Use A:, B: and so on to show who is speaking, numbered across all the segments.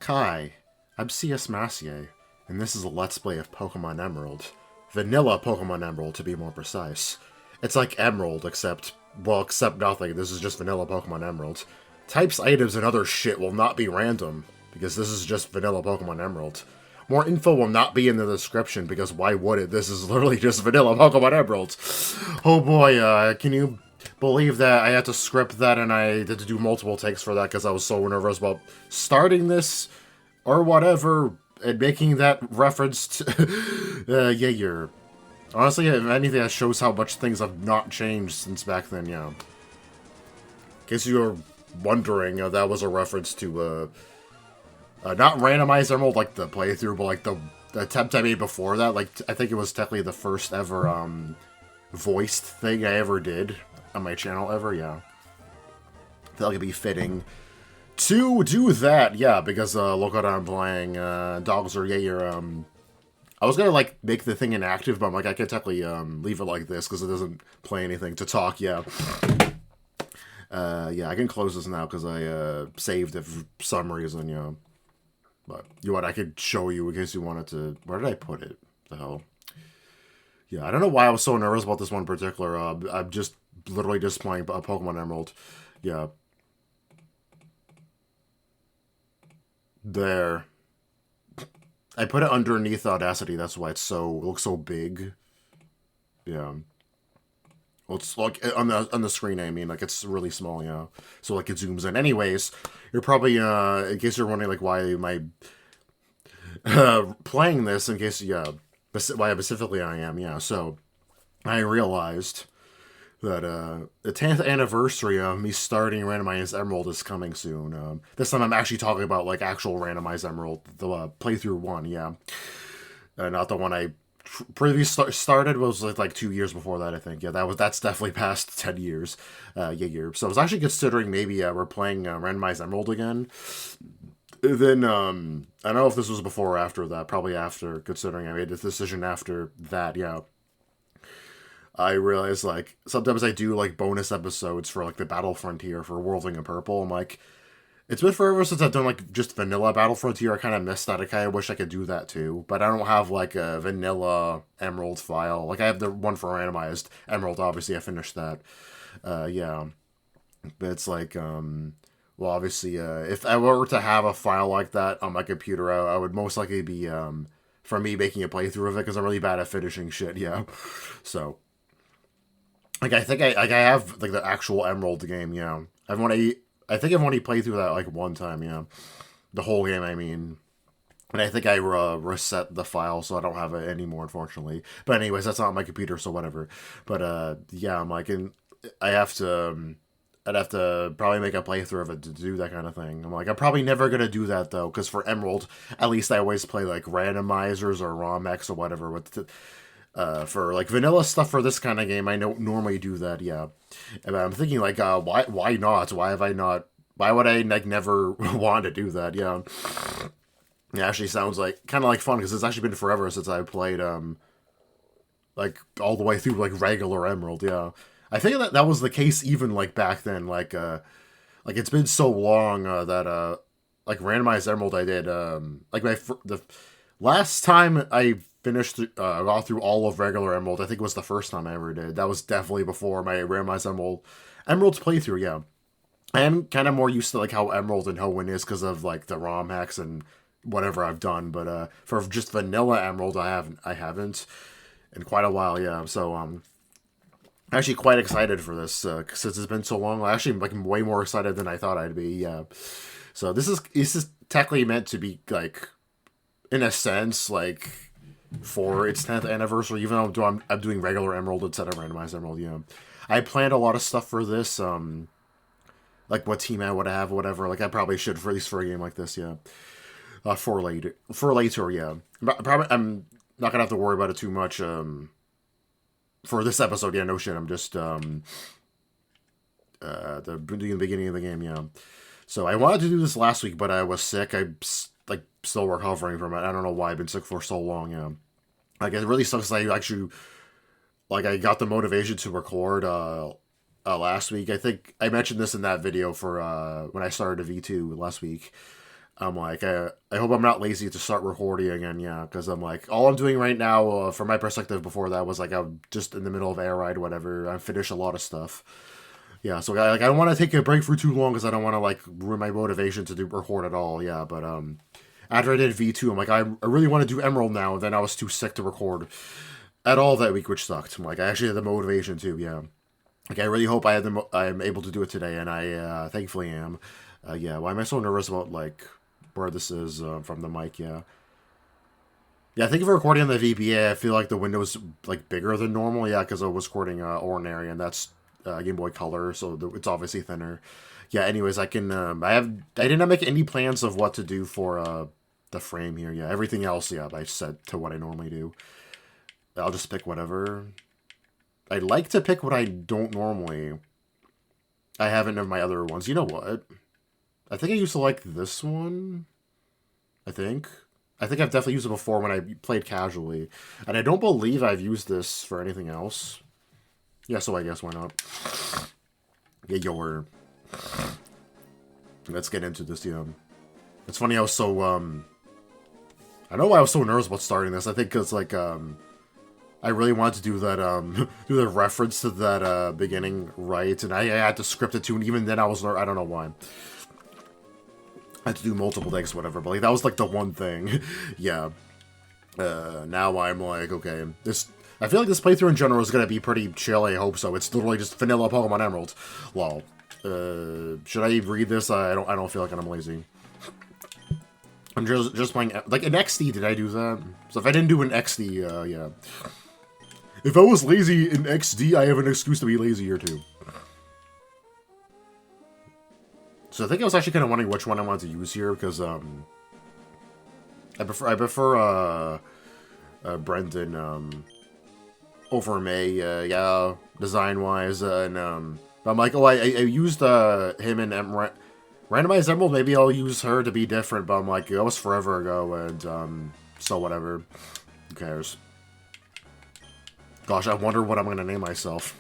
A: Kai, I'm CS-Masyet, and this is a Let's Play of Pokémon Emerald. Vanilla Pokémon Emerald, to be more precise. It's like Emerald, except nothing. This is just vanilla Pokémon Emerald. Types, items, and other shit will not be random, because this is just vanilla Pokémon Emerald. More info will not be in the description, because why would it? This is literally just vanilla Pokemon Emerald. Oh boy, can you believe that I had to script that and I had to do multiple takes for that because I was so nervous about starting this or whatever and making that reference to... yeah, you're... Honestly, if anything, that shows how much things have not changed since back then, yeah. In case you were wondering, that was a reference to, not randomized Emerald, like the playthrough, but like the attempt I made before that. Like, I think it was technically the first ever, voiced thing I ever did on my channel ever, yeah. I feel like it'd be fitting to do that, yeah, because, look what I'm playing, dogs are, yeah, you're, I was gonna, like, make the thing inactive, but I'm like, I could technically, leave it like this, because it doesn't play anything to talk, yeah. Yeah, I can close this now, because I, saved it for some reason, yeah. But, you know what, I could show you in case you wanted to... Where did I put it? The hell? Yeah, I don't know why I was so nervous about this one in particular. I'm just literally just playing Pokemon Emerald. Yeah. There. I put it underneath Audacity, that's why it looks so big. Yeah. Well, it's like on the screen, I mean, like it's really small, yeah. So like it zooms in. Anyways, you're probably in case you're wondering like why am I playing this, in case yeah, why specifically I am, yeah. So I realized that the 10th anniversary of me starting Randomized Emerald is coming soon. This time I'm actually talking about like actual Randomized Emerald, the playthrough one, yeah. Not the one I previously started was like 2 years before that, I think. Yeah, that's definitely past 10 years. Yeah. So I was actually considering maybe we're playing Randomized Emerald again. Then, I don't know if this was before or after that. Probably after, considering I made this decision after that, yeah. I realized, like, sometimes I do, like, bonus episodes for, like, the Battle Frontier for Worldling in Purple. I'm like, it's been forever since I've done, like, just vanilla Battle Frontier. I kind of missed that. I kind of wish I could do that, too. But I don't have, like, a vanilla Emerald file. Like, I have the one for Randomized Emerald, obviously. I finished that. Yeah. But it's like, well, obviously, if I were to have a file like that on my computer, I would most likely be, for me making a playthrough of it, because I'm really bad at finishing shit, yeah. So... Like, I think I have, like, the actual Emerald game, yeah. I think I've only played through that, like, one time, yeah. The whole game, I mean. And I think I reset the file, so I don't have it anymore, unfortunately. But anyways, that's not on my computer, so whatever. But, yeah, I'm like, I'd have to probably make a playthrough of it to do that kind of thing. I'm like, I'm probably never going to do that, though, because for Emerald, at least I always play, like, randomizers or romhacks or whatever with for like vanilla stuff for this kind of game, I don't normally do that. Yeah, and I'm thinking like, why not? Why have I not? Why would I like never want to do that? Yeah, it actually sounds like kind of like fun because it's actually been forever since I played like all the way through like regular Emerald. Yeah, I think that was the case even like back then. Like it's been so long that like randomized Emerald I did like the last time I finished got through all of regular Emerald. I think it was the first time I ever did. That was definitely before my randomized Emerald's playthrough. Yeah, I am kind of more used to like how Emerald and Hoenn is because of like the ROM hacks and whatever I've done. But for just vanilla Emerald, I haven't in quite a while. Yeah, so I'm actually quite excited for this since it's been so long. I actually like way more excited than I thought I'd be. Yeah, so this is technically meant to be like, in a sense, like, for its 10th anniversary, even though I'm doing regular Emerald instead of randomized Emerald, yeah. I planned a lot of stuff for this, like what team I would have, whatever. Like, I probably should, for at least for a game like this, yeah. For later, yeah. I'm not gonna have to worry about it too much, for this episode, yeah, no shit, I'm just, the beginning of the game, yeah. So, I wanted to do this last week, but I was sick. Like, still recovering from it. I don't know why I've been sick for so long, yeah. Like, it really sucks that I actually, like, I got the motivation to record, last week. I think I mentioned this in that video for, when I started a V2 last week. I'm like, I hope I'm not lazy to start recording again, yeah, because I'm like, all I'm doing right now, from my perspective before that, was like, I'm just in the middle of air ride, whatever. I finished a lot of stuff. Yeah, so I don't want to take a break for too long because I don't want to like ruin my motivation to do record at all. Yeah, but after I did V2, I'm like, I really want to do Emerald now, and then I was too sick to record at all that week, which sucked. I'm like, I actually had the motivation too, yeah. Like, I really hope I'm able to do it today, and I thankfully am. Yeah, why am I so nervous about like where this is from the mic? Yeah, yeah. I think if we're recording on the VBA, I feel like the window's like bigger than normal. Yeah, because I was recording ordinary, and that's Game Boy Color, so it's obviously thinner. Yeah. Anyways, I can. I did not make any plans of what to do for the frame here. Yeah, everything else. Yeah, I set to what I normally do. I'll just pick whatever. I like to pick what I don't normally. I haven't of my other ones. You know what? I think I used to like this one. I think. I think I've definitely used it before when I played casually. And I don't believe I've used this for anything else. Yeah, so I guess why not? Yeah, let's get into this, yeah. It's funny I was so, I don't know why I was so nervous about starting this. I think because, like, I really wanted to do that, do the reference to that, beginning right. And I had to script it too, and even then I was, I don't know why. I had to do multiple takes, whatever, but like that was like the one thing. Yeah. Now I'm like, okay, this. I feel like this playthrough in general is gonna be pretty chill. I hope so. It's literally just vanilla Pokemon Emerald. Lol. Should I read this? I don't feel like I'm lazy. I'm just playing like an XD. Did I do that? So if I didn't do an XD, yeah. If I was lazy in XD, I have an excuse to be lazy here too. So I think I was actually kind of wondering which one I wanted to use here because I prefer Brendan over May, yeah, design wise, and I'm like, oh, I used him in randomized Emerald. Maybe I'll use her to be different, but I'm like, that was forever ago, and so whatever. Who cares? Gosh, I wonder what I'm gonna name myself.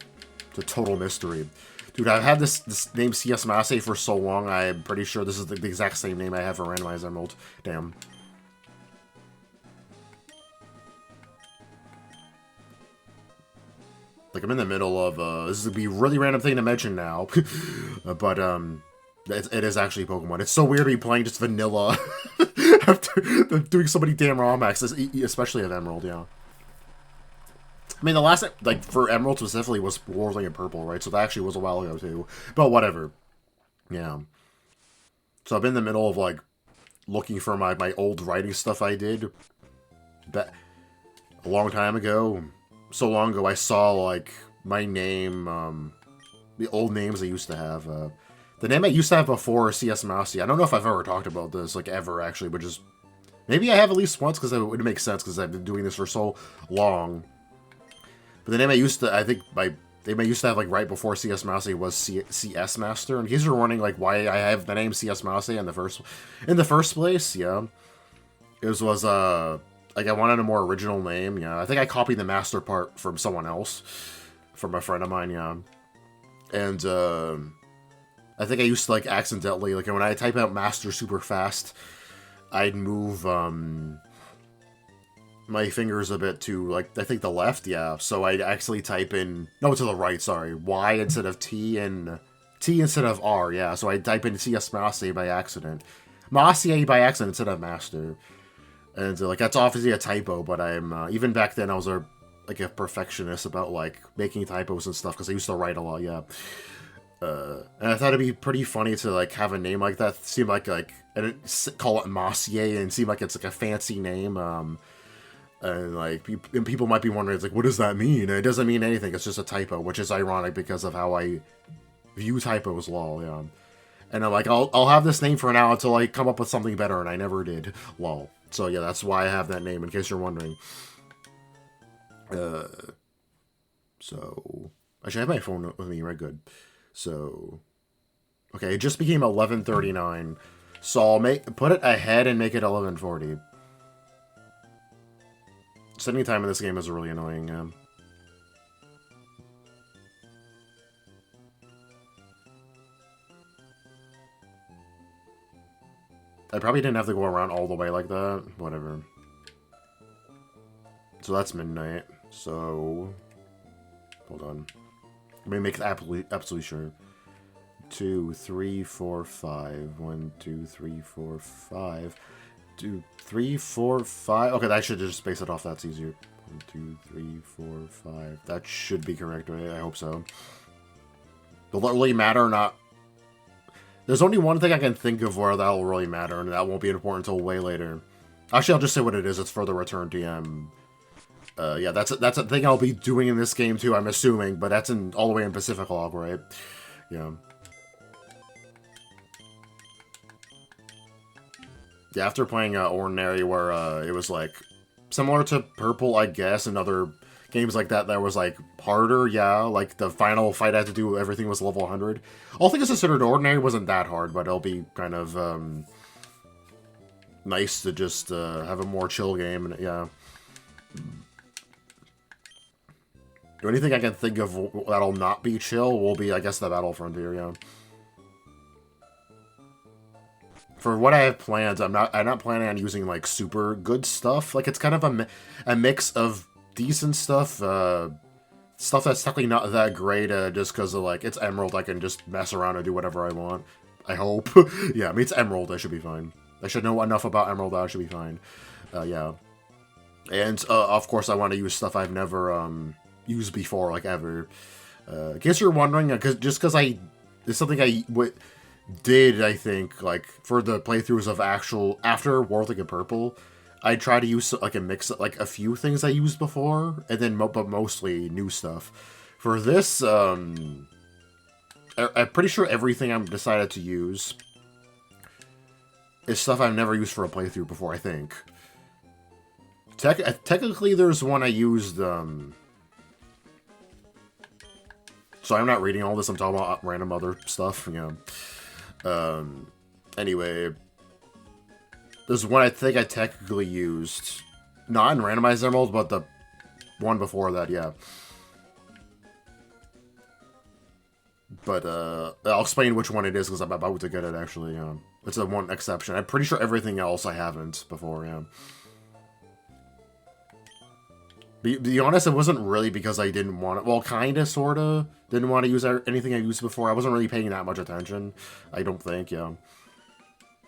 A: It's a total mystery. Dude, I've had this name CS-Masyet for so long, I'm pretty sure this is the exact same name I have for Randomized Emerald. Damn. Like, I'm in the middle of, this would be a really random thing to mention now. But, it is actually Pokemon. It's so weird to be playing just vanilla after doing so many damn romhacks, especially of Emerald, yeah. I mean, the last, like, for Emerald specifically was Warling and Purple, right? So that actually was a while ago, too. But whatever. Yeah. So I'm in the middle of, like, looking for my old writing stuff I did. A long time ago. So long ago, I saw, like, my name, the old names I used to have. The name I used to have before CS-Masyet. I don't know if I've ever talked about this, like, ever, actually, but just... Maybe I have at least once, because it would make sense, because I've been doing this for so long. But the name I used to, I think, the name I used to have, like, right before CS-Masyet was CS Master. In case you're wondering, like, why I have the name CS-Masyet in the first place, yeah. It was, like, I wanted a more original name, yeah. I think I copied the master part from someone else. From a friend of mine, yeah. And, I think I used to, like, accidentally, like, when I type out master super fast, I'd move, my fingers a bit to, like, I think the left, yeah. So I'd actually type in, no, to the right, sorry. Y instead of T and T instead of R, yeah. So I'd type in CS-Masyet by accident. Masyet by accident instead of master. And, like, that's obviously a typo, but I'm, even back then I was a perfectionist about, like, making typos and stuff, because I used to write a lot, yeah. And I thought it'd be pretty funny to, like, have a name like that, seem like, and call it Masyet, and seem like it's, like, a fancy name, and, like, people might be wondering, it's like, what does that mean? And it doesn't mean anything, it's just a typo, which is ironic because of how I view typos, lol, yeah. And I'm like, I'll have this name for now until I come up with something better, and I never did, lol. So, yeah, that's why I have that name, in case you're wondering. So... I should have my phone with me, right? Good. So... Okay, it just became 11:39. So I'll put it ahead and make it 11:40. Setting time in this game is really annoying. I probably didn't have to go around all the way like that. Whatever. So that's midnight. So... Hold on. Let me make it absolutely sure. 2, 3, 4, 5. 1, 2, 3, 4, 5. 2, 3, 4, 5. Okay, that should just space it off. That's easier. 1, 2, 3, 4, 5. That should be correct, right? I hope so. Will it really matter or not? There's only one thing I can think of where that'll really matter, and that won't be important until way later. Actually, I'll just say what it is. It's for the return TM. Yeah, that's a thing I'll be doing in this game too, I'm assuming, but that's all the way in Pacific Log, right? Yeah. Yeah, after playing Ordinary, where it was like similar to Purple, I guess, and other games like that was like harder, yeah. Like the final fight I had to do, everything was level 100. All things considered, Ordinary wasn't that hard, but it'll be kind of nice to just have a more chill game, and yeah. The only thing I can think of that'll not be chill will be, I guess, the Battle Frontier, yeah. For what I have planned, I'm not planning on using, like, super good stuff. Like, it's kind of a mix of decent stuff, stuff that's technically not that great, just because of, like, it's Emerald, I can just mess around and do whatever I want. I hope. Yeah, I mean, it's Emerald, I should be fine. I should know enough about Emerald that I should be fine. Yeah. And, of course, I want to use stuff I've never, used before, like, ever. In case you're wondering, it's something I did, I think, like, for the playthroughs of after World League of Purple, I try to use, like, a mix, like, a few things I used before, and then, but mostly new stuff. For this, I'm pretty sure everything I'm decided to use is stuff I've never used for a playthrough before, I think. Technically, there's one I used, so I'm not reading all this, I'm talking about random other stuff, you know. Anyway, there's one I think I technically used, not in Randomized Emerald, but the one before that, yeah. But, I'll explain which one it is, because I'm about to get it, actually, yeah. It's the one exception. I'm pretty sure everything else I haven't before, yeah. Be honest, it wasn't really because I didn't want it. Well, kinda, sorta. Didn't want to use anything I used before. I wasn't really paying that much attention. I don't think, yeah.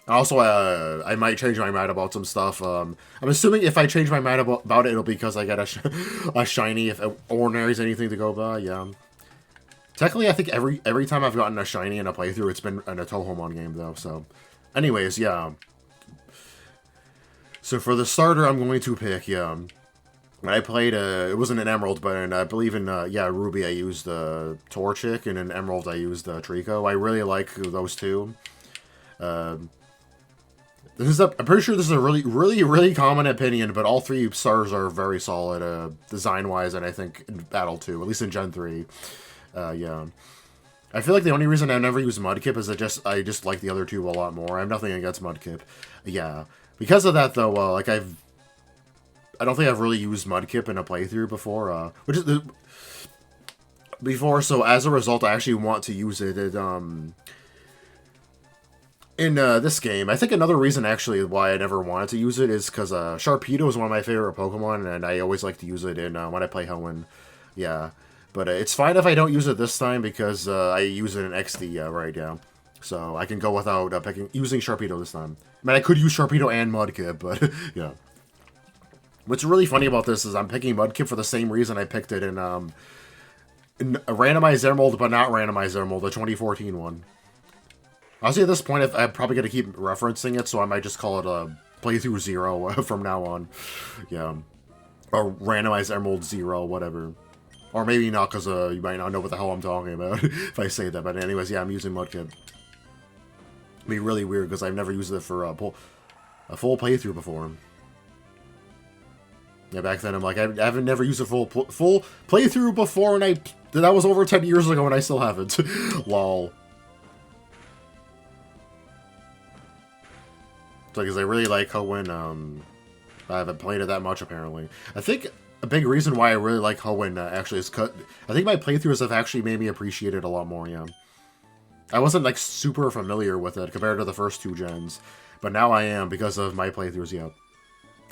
A: Also, I might change my mind about some stuff. I'm assuming if I change my mind about it, it'll be because I get a shiny. If Ordinary's anything to go by, yeah. Technically, I think every time I've gotten a shiny in a playthrough, it's been in a Tohomon game, though, so. Anyways, yeah. So for the starter, I'm going to pick, yeah. When I played, it wasn't an Emerald, but I believe in, yeah, Ruby I used Torchic, and in Emerald I used Trico. I really like those two. I'm pretty sure this is a really common opinion, but all three stars are very solid, design-wise, and I think in Battle 2, at least in Gen 3. Yeah. I feel like the only reason I never use Mudkip is I just like the other two a lot more. I have nothing against Mudkip. Yeah. Because of that, though, like, I don't think I've really used Mudkip in a playthrough before, so as a result, I actually want to use it in this game. I think another reason, actually, why I never wanted to use it is because Sharpedo is one of my favorite Pokemon, and I always like to use it in when I play Hoenn. Yeah, but it's fine if I don't use it this time, because I use it in XD right now. So I can go without using Sharpedo this time. I mean, I could use Sharpedo and Mudkip, but, yeah. What's really funny about this is I'm picking Mudkip for the same reason I picked it in a Randomized Emerald, but not Randomized Emerald, the 2014 one. Honestly, at this point, I'm probably going to keep referencing it, so I might just call it a Playthrough 0 from now on. Yeah. Or Randomized Emerald 0, whatever. Or maybe not, because you might not know what the hell I'm talking about if I say that. But anyways, yeah, I'm using Mudkip. It'd be really weird, because I've never used it for a full playthrough before. Yeah, back then I'm like, I haven't never used a full playthrough before, and that was over 10 years ago, and I still haven't. Lol. So, because I really like Hoenn, I haven't played it that much, apparently. I think a big reason why I really like Hoenn, actually, is I think my playthroughs have actually made me appreciate it a lot more, yeah. I wasn't, like, super familiar with it compared to the first 2 gens. But now I am because of my playthroughs, yeah.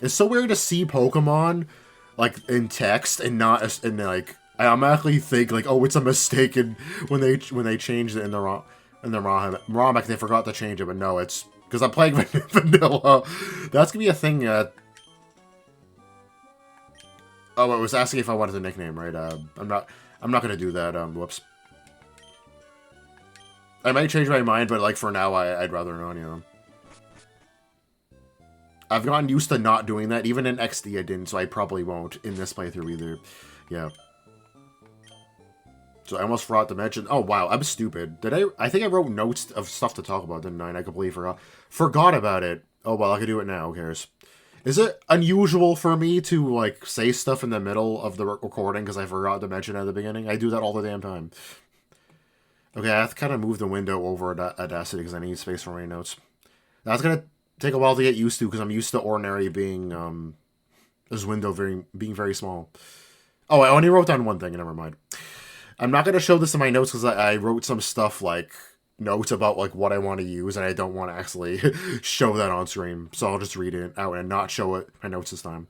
A: It's so weird to see Pokemon, like, in text and not, and like, I automatically think, like, oh, it's a mistake when they changed it in the ROM hack, they forgot to change it, but no, it's because I'm playing vanilla. That's gonna be a thing. Oh, it was asking if I wanted a nickname, right? I'm not gonna do that. Whoops. I might change my mind, but like for now, I'd rather not. You know. I've gotten used to not doing that. Even in XD, I didn't, so I probably won't in this playthrough either. Yeah. So I almost forgot to mention. Oh wow, I'm stupid. Did I? I think I wrote notes of stuff to talk about, didn't I? And I completely forgot about it. Oh well, I can do it now. Who cares? Is it unusual for me to like say stuff in the middle of the recording because I forgot to mention it at the beginning? I do that all the damn time. Okay, I have to kind of move the window over at Audacity because I need space for my notes. That's gonna take a while to get used to because I'm used to Ordinary being this window being very small. Oh, I only wrote down one thing. Never mind. I'm not gonna show this in my notes because I wrote some stuff like notes about like what I want to use, and I don't want to actually show that on stream. So I'll just read it out and not show it my notes this time.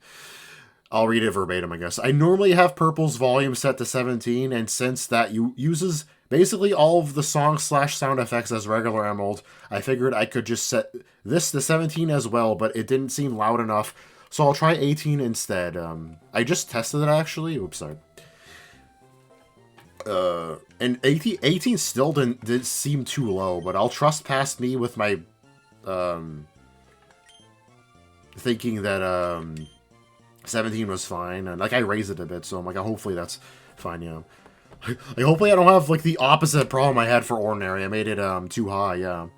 A: I'll read it verbatim, I guess. I normally have Purple's volume set to 17, and since that uses basically all of the song/sound effects as regular Emerald, I figured I could just set this to 17 as well, but it didn't seem loud enough, so I'll try 18 instead. I just tested it actually. Oops, sorry. And 18 still didn't seem too low, but I'll trust past me with my, thinking that, 17 was fine, and, like, I raised it a bit, so I'm like, hopefully that's fine, yeah. Like, hopefully I don't have, like, the opposite problem I had for Ordinary. I made it, too high, yeah.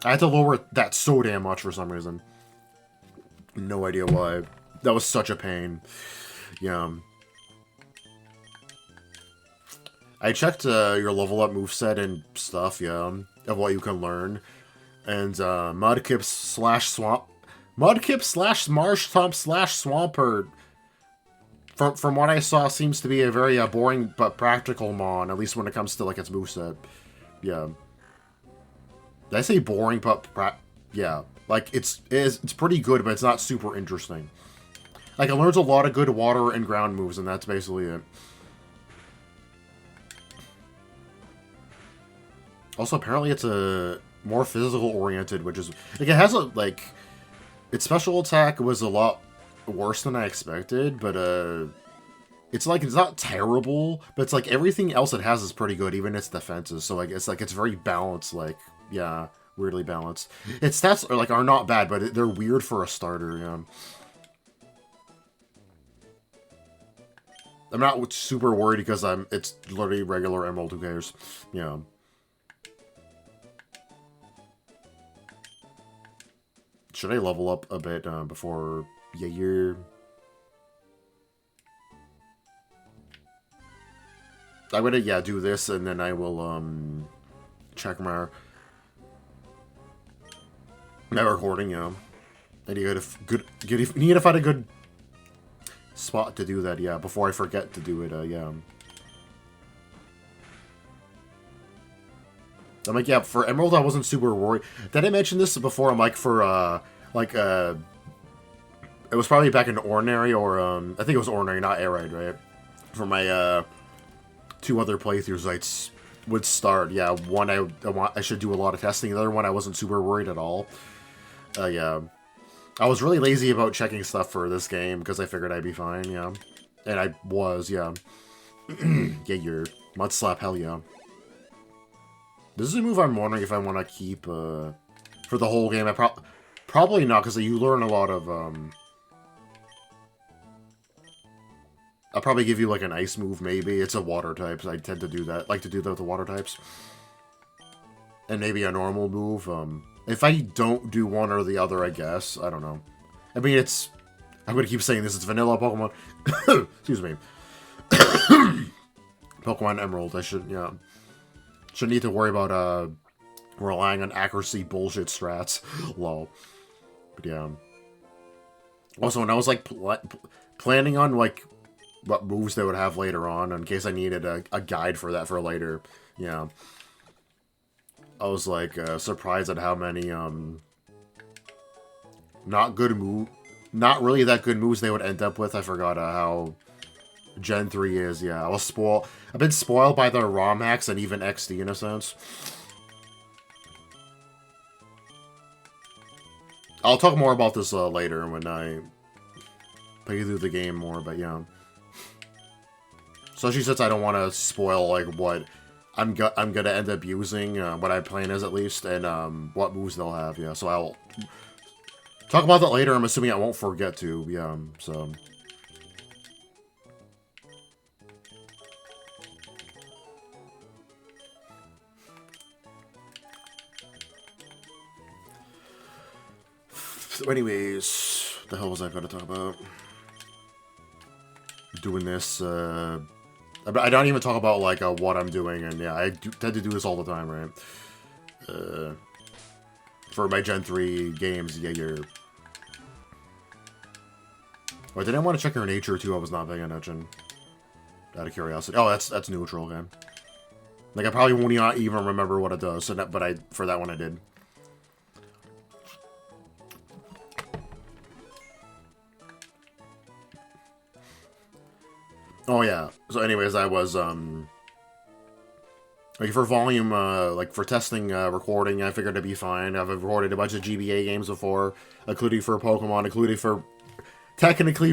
A: I had to lower that so damn much for some reason. No idea why. That was such a pain. Yeah. I checked your level up moveset and stuff, yeah, of what you can learn. And Mudkip slash Marsh Thump slash Swampert, from what I saw, seems to be a very boring but practical mon, at least when it comes to like its moveset. Yeah. Did I say boring but yeah. Like it's pretty good, but it's not super interesting. Like it learns a lot of good water and ground moves, and that's basically it. Also, apparently it's a more physical-oriented, which is... Like, it has a, like... Its special attack was a lot worse than I expected, but, it's, like, it's not terrible, but it's, like, everything else it has is pretty good, even its defenses, so, like, it's very balanced, like, yeah, weirdly balanced. Its stats are, like, are not bad, but they're weird for a starter, yeah. I'm not super worried because it's literally regular Emerald, who cares, yeah. Should I level up a bit before you're... I'm gonna, yeah, do this, and then I will, check my recording, yeah. I need to find a good spot to do that, yeah, before I forget to do it, yeah. I'm like, yeah, for Emerald, I wasn't super worried. Did I mention this before? I'm like, for, it was probably back in Ordinary, or, I think it was Ordinary, not Arid, right? For my, 2 other playthroughs, I would start, yeah, one I should do a lot of testing, the other one I wasn't super worried at all. Yeah. I was really lazy about checking stuff for this game, because I figured I'd be fine, yeah. And I was, yeah. Yeah, you're Mud Slap, hell yeah. This is a move I'm wondering if I want to keep, for the whole game. Probably not, because you learn a lot of, I'll probably give you, like, an ice move, maybe. It's a water type, so I tend to do that. Like to do that with the water types. And maybe a normal move, if I don't do one or the other, I guess. I don't know. I mean, I'm gonna keep saying this, it's vanilla Pokemon. Excuse me. Pokemon Emerald, I should, yeah. Shouldn't need to worry about, relying on accuracy bullshit strats. Lol. But yeah. Also, when I was, like, planning on, like, what moves they would have later on, in case I needed a guide for that for later, yeah. I was like surprised at how many not really that good moves they would end up with. I forgot how Gen 3 is. Yeah, I've been spoiled by the romhacks and even XD in a sense. I'll talk more about this later when I play through the game more, but yeah. Especially since I don't want to spoil like what I'm gonna end up using, what I plan as at least, and what moves they'll have. Yeah, so I'll talk about that later. I'm assuming I won't forget to. Yeah, so. So anyways, what the hell was I going to talk about? Doing this, I don't even talk about, like, what I'm doing, and yeah, I tend to do this all the time, right? For my Gen 3 games, yeah, you're... Oh, did I want to check your nature, too? I was not paying attention. Out of curiosity. Oh, that's neutral, okay. Like, I probably won't even remember what it does, so that, but for that one I did. Oh yeah. So anyways, I was like for volume like for testing recording, I figured it'd be fine. I've recorded a bunch of GBA games before, including for Pokemon, including for technically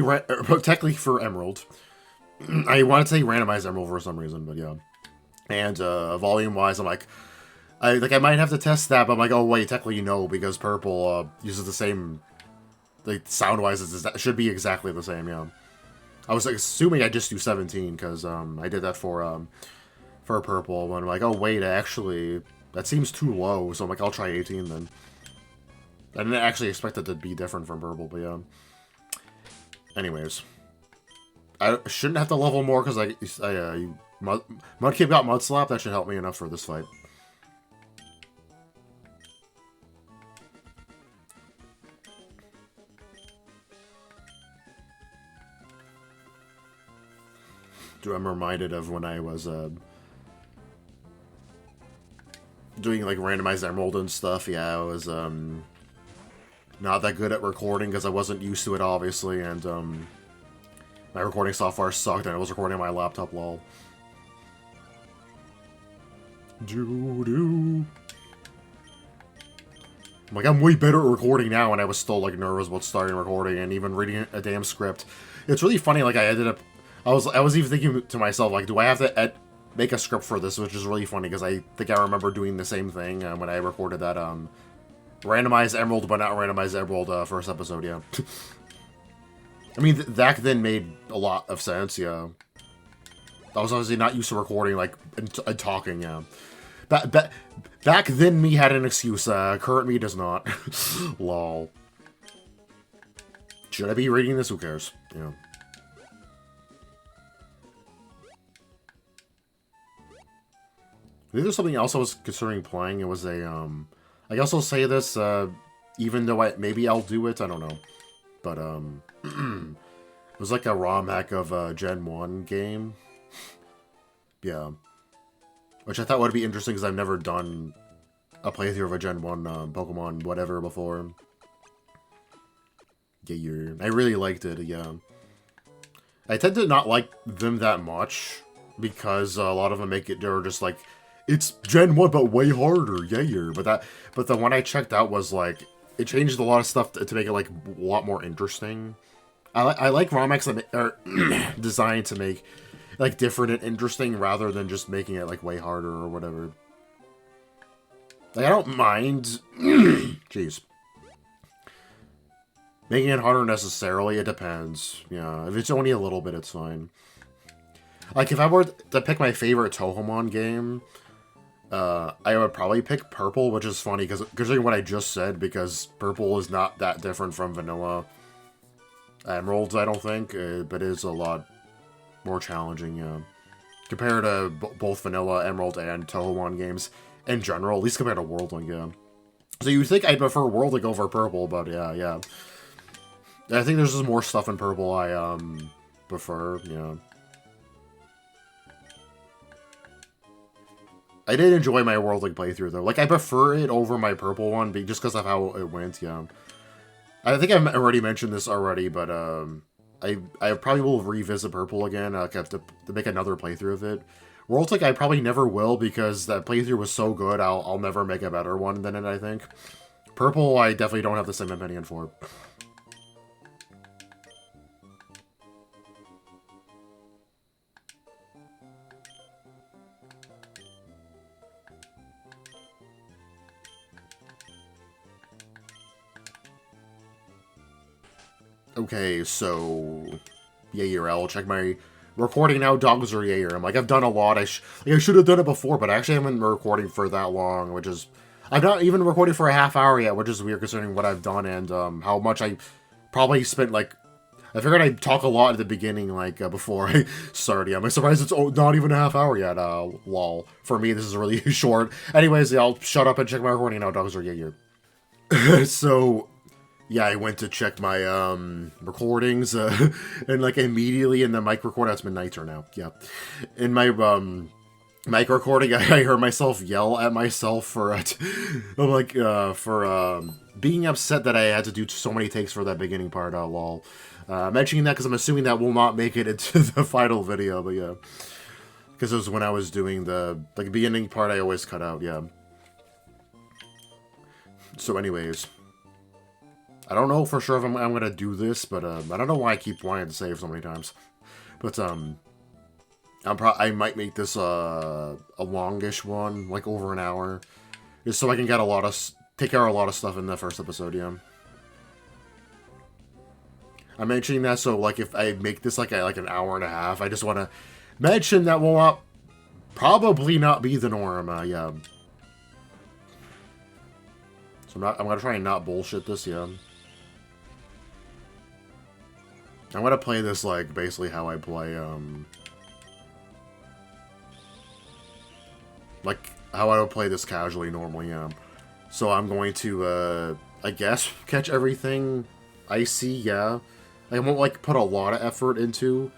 A: for Emerald. I wanted to say randomized Emerald for some reason, but yeah. And volume wise, I'm like I might have to test that, but I'm like, oh wait, technically no, because Purple uses the same, like sound wise it should be exactly the same, yeah. I was like, assuming I just do 17 because I did that for Purple. When I'm like, oh wait, actually that seems too low. So I'm like, I'll try 18 then. I didn't actually expect it to be different from Purple, but yeah. Anyways, I shouldn't have to level more because Mudkip got Mud Slap. That should help me enough for this fight. Dude, I'm reminded of when I was doing like randomized Emerald and stuff. Yeah, I was not that good at recording because I wasn't used to it, obviously, and my recording software sucked, and I was recording on my laptop. Lol. I'm like, I'm way better at recording now, and I was still like nervous about starting recording and even reading a damn script. It's really funny. Like I ended up. I was even thinking to myself, like, do I have to make a script for this? Which is really funny, because I think I remember doing the same thing when I recorded that randomized Emerald, but not randomized Emerald first episode, yeah. I mean, that then made a lot of sense, yeah. I was obviously not used to recording, like, and talking, yeah. Back then, me had an excuse. Current me does not. Lol. Should I be reading this? Who cares? Yeah. I think there's something else I was considering playing. It was a, I guess I'll say this, even though maybe I'll do it, I don't know. But, it was like a ROM hack of a Gen 1 game. Yeah. Which I thought would be interesting, because I've never done a playthrough of a Gen 1 Pokemon whatever before. Yeah, I really liked it, yeah. I tend to not like them that much, because a lot of them they're just like, it's Gen 1, but way harder, yeah. But the one I checked out was, like, it changed a lot of stuff to make it, like, a lot more interesting. I like ROM hacks that are designed to make, like, different and interesting, rather than just making it, like, way harder or whatever. Like, I don't mind... Jeez. Making it harder necessarily, it depends. Yeah, if it's only a little bit, it's fine. Like, if I were to pick my favorite Tohomon game... I would probably pick Purple, which is funny, because considering what I just said, because Purple is not that different from Vanilla Emeralds, I don't think, but it is a lot more challenging, yeah. Compared to both Vanilla Emerald and Tohomon games in general, at least compared to World Link, yeah. So you'd think I'd prefer World Link over Purple, but yeah. I think there's just more stuff in Purple I, prefer, yeah. I did enjoy my World League playthrough, though. Like, I prefer it over my purple one, just because of how it went, yeah. I think I've already mentioned this already, but, I probably will revisit purple again. I have to make another playthrough of it. World League, I probably never will, because that playthrough was so good, I'll never make a better one than it, I think. Purple, I definitely don't have the same opinion for. Okay, so... Yair, I'll check my recording now, dogs or Yair. I'm like, I've done a lot. I should have done it before, but I actually haven't been recording for that long, which is... I'm not even recording for a half hour yet, which is weird considering what I've done and how much I probably spent, like... I figured I'd talk a lot at the beginning, like, before I started. I'm surprised it's not even a half hour yet, lol. For me, this is really short. Anyways, yeah, I'll shut up and check my recording now, dogs or Yair. So... Yeah, I went to check my recordings, and like immediately in the mic recording, it's been nighter now. Yeah, in my mic recording, I heard myself yell at myself for being upset that I had to do so many takes for that beginning part. Lol. Mentioning that because I'm assuming that will not make it into the final video, but yeah, because it was when I was doing the beginning part, I always cut out. Yeah. So, anyways. I don't know for sure if I'm gonna do this, but I don't know why I keep wanting to save so many times. But I might make this a longish one, like over an hour, just so I can get take care of a lot of stuff in the first episode. Yeah. I'm mentioning that so like if I make this like an hour and a half, I just want to mention that will probably not be the norm. Yeah. So I'm gonna try and not bullshit this. Yeah. I'm gonna play this, like, basically how I play, like, how I would play this casually normally, yeah. So I'm going to, I guess, catch everything I see, yeah. I won't, like, put a lot of effort into,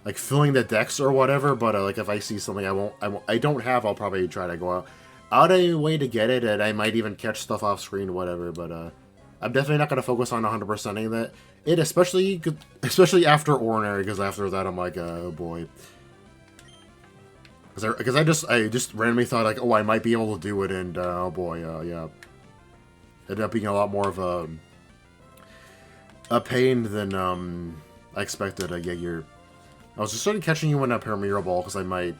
A: like, filling the decks or whatever, but, like, if I see something I don't have, I'll probably try to go out of a way to get it, and I might even catch stuff off screen or whatever, but, I'm definitely not going to focus on 100%ing that. Especially after Ordinary, because after that I'm like, oh boy. Because I just randomly thought, like, oh, I might be able to do it, and, oh boy, yeah. Ended up being a lot more of a pain than, I expected. Yeah, I was just starting catching you in a Premier Ball, because I might,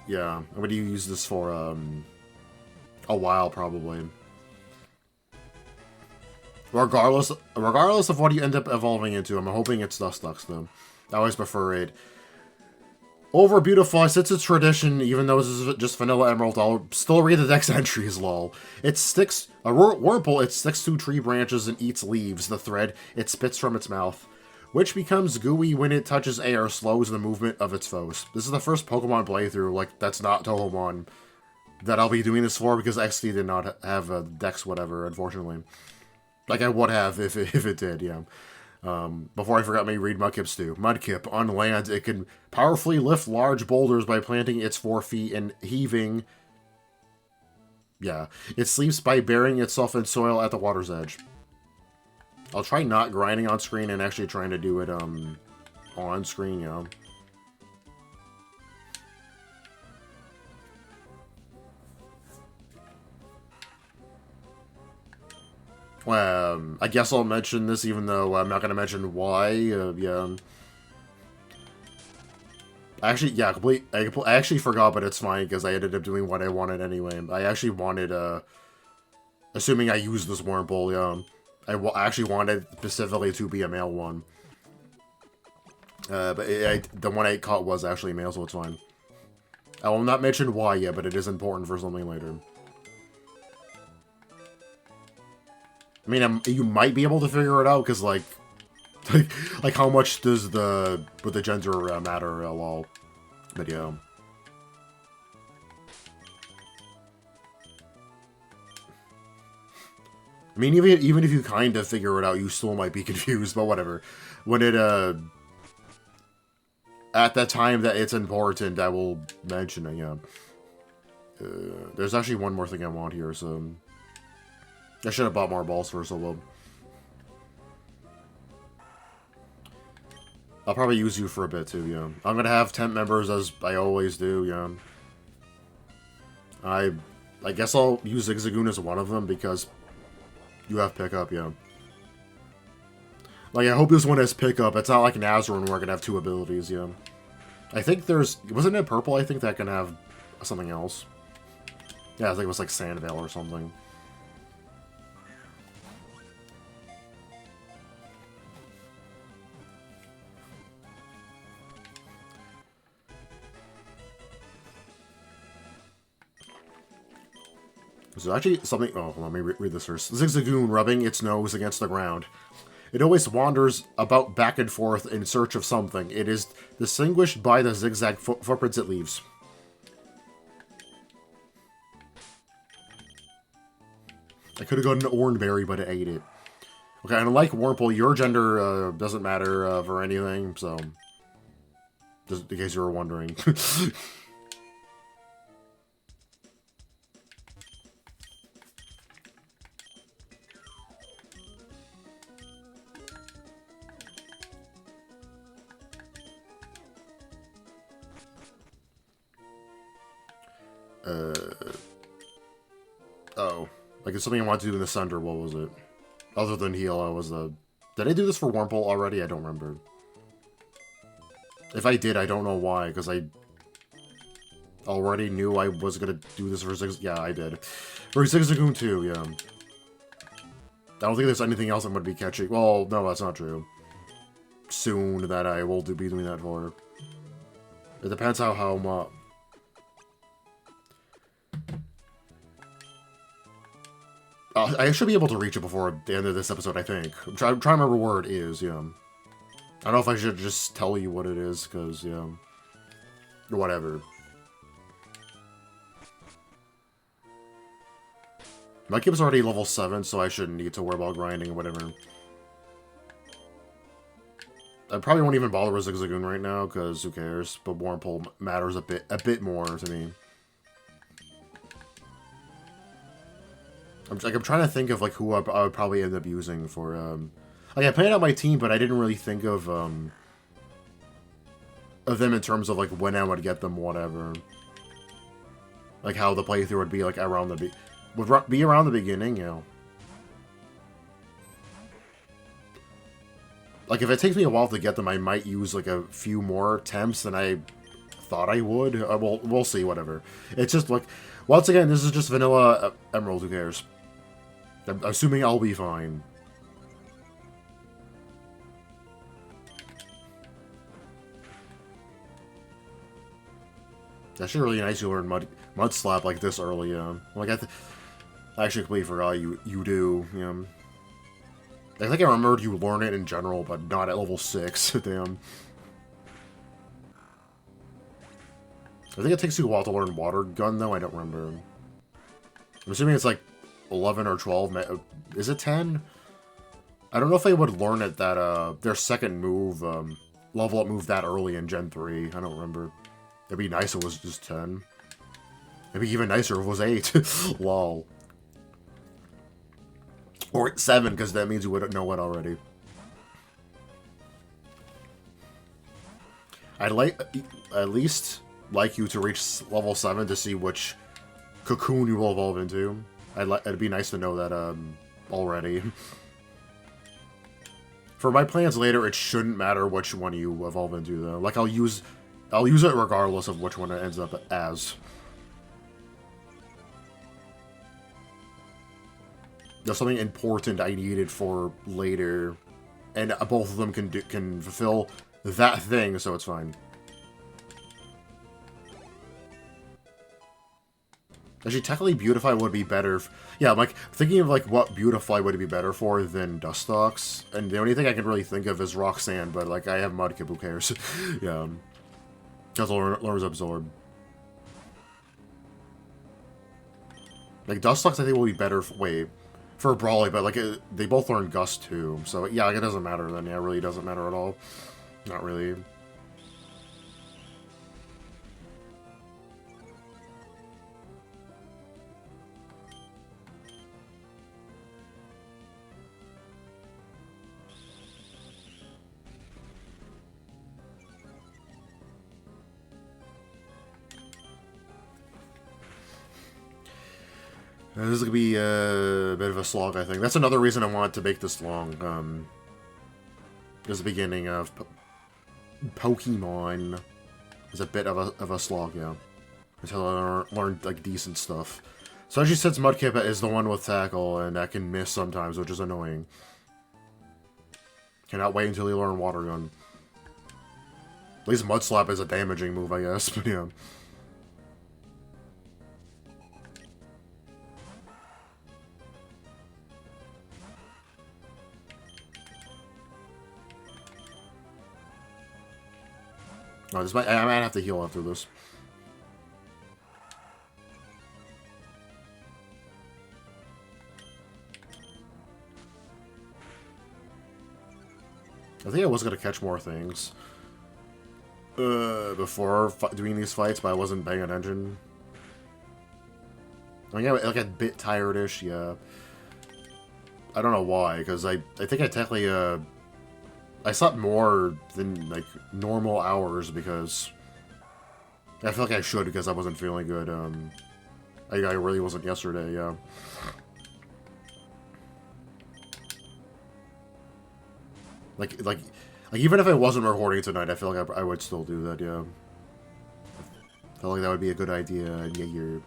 A: yeah, I'm going to use this for, a while, probably. Regardless of what you end up evolving into, I'm hoping it's Dustox, though. I always prefer it over Beautiful. Since it's tradition, even though this is just Vanilla Emerald, I'll still read the deck's entries, lol. It sticks... A Whirlpool, it sticks to tree branches and eats leaves. The thread, it spits from its mouth, which becomes gooey when it touches air, slows the movement of its foes. This is the first Pokemon playthrough, like, that's not Tohomon, that I'll be doing this for, because XD did not have a dex whatever, unfortunately. Like I would have if it did, yeah. Before I forgot, me read Mudkip's too. Mudkip, on land, it can powerfully lift large boulders by planting its 4 feet and heaving. Yeah. It sleeps by burying itself in soil at the water's edge. I'll try not grinding on screen and actually trying to do it on screen, yeah. I guess I'll mention this even though I'm not going to mention why, yeah. Actually, yeah, I actually forgot, but it's fine because I ended up doing what I wanted anyway. I actually wanted, assuming I used this Wurmple, yeah, I actually wanted specifically to be a male one. But the one I caught was actually male, so it's fine. I will not mention why yet, but it is important for something later. I mean, you might be able to figure it out, because, like how much does the gender matter, lol. But, yeah. I mean, even if you kind of figure it out, you still might be confused, but whatever. When it, at that time that it's important, I will mention it, yeah. There's actually one more thing I want here, so I should have bought more balls first of all. I'll probably use you for a bit too, yeah. I'm gonna have 10 members as I always do, yeah. I guess I'll use Zigzagoon as one of them because you have pickup, yeah. Like, I hope this one has pickup. It's not like Nazarene where I can have 2 abilities, yeah. I think there's... Wasn't it purple? I think that can have something else. Yeah, I think it was like Sandvale or something. There's actually something... Oh, let me read this first. Zigzagoon rubbing its nose against the ground. It always wanders about back and forth in search of something. It is distinguished by the zigzag footprints it leaves. I could have gotten an Oranberry, but I ate it. Okay, and unlike Wurmple, your gender doesn't matter for anything, so... Just in case you were wondering. Oh. Like, it's something I want to do in the Sunder, what was it? Other than heal, I was the... Did I do this for Wurmple already? I don't remember. If I did, I don't know why, because I already knew I was gonna do this for Zigzagoon. Yeah, I did. For Zigzagoon too, yeah. I don't think there's anything else I'm gonna be catching. Well, no, that's not true. Soon that I will be doing that for. It depends how much... I should be able to reach it before the end of this episode, I think. I'm trying to remember where it is, yeah. I don't know if I should just tell you what it is, because, yeah. Whatever. My Kib's already level 7, so I shouldn't need to worry about grinding or whatever. I probably won't even bother with Zigzagoon right now, because who cares? But Wurmple matters a bit more to me. I'm trying to think of like who I would probably end up using for like I planned out my team, but I didn't really think of them in terms of like when I would get them, whatever. Like how the playthrough would be like around be around the beginning, you know. Like if it takes me a while to get them, I might use like a few more attempts than I thought I would. We'll see, whatever. It's just like, once again, this is just vanilla Emerald, who cares? I'm assuming I'll be fine. It's actually really nice you learn Mud Slap like this early, like I actually completely forgot you do, I think I remembered you learn it in general, but not at level 6, damn. I think it takes you a while to learn Water Gun, though, I don't remember. I'm assuming it's like 11 or 12, is it 10? I don't know if they would learn it that, their second move, level up move that early in Gen 3, I don't remember. It'd be nice if it was just 10. It'd be even nicer if it was 8, lol. Or 7, because that means you wouldn't know it already. I'd like, at least like you to reach level 7 to see which cocoon you will evolve into. It'd be nice to know that, already. For my plans later, it shouldn't matter which one you evolve into, though. Like, I'll use it regardless of which one it ends up as. There's something important I needed for later, and both of them can fulfill that thing, so it's fine. Actually, technically, Beautify would be better. Yeah, I'm like thinking of like what Beautify would be better for than Dustox, and the only thing I can really think of is Roxanne. But like, I have Mudkip, who cares? Yeah, because learns Absorb. Like Dustox, I think will be better. For Brawly, but like they both learn Gust too, so yeah, like, it doesn't matter then. Yeah, it really doesn't matter at all. Not really. This is gonna be a bit of a slog, I think. That's another reason I wanted to make this long. This is the beginning of Pokemon is a bit of a slog, yeah. Until I learned like decent stuff. Especially since Mudkip is the one with tackle, and that can miss sometimes, which is annoying. Cannot wait until you learn Water Gun. At least Mud Slap is a damaging move, I guess, but yeah. Oh, I might have to heal after this. I think I was going to catch more things before doing these fights, but I wasn't paying attention. I mean, I like a bit tired-ish, yeah. I don't know why, because I think I technically, I slept more than, like, normal hours, because I feel like I should, because I wasn't feeling good, I really wasn't yesterday, yeah. Like, even if I wasn't recording tonight, I feel like I would still do that, yeah. I feel like that would be a good idea, and yeah, you're...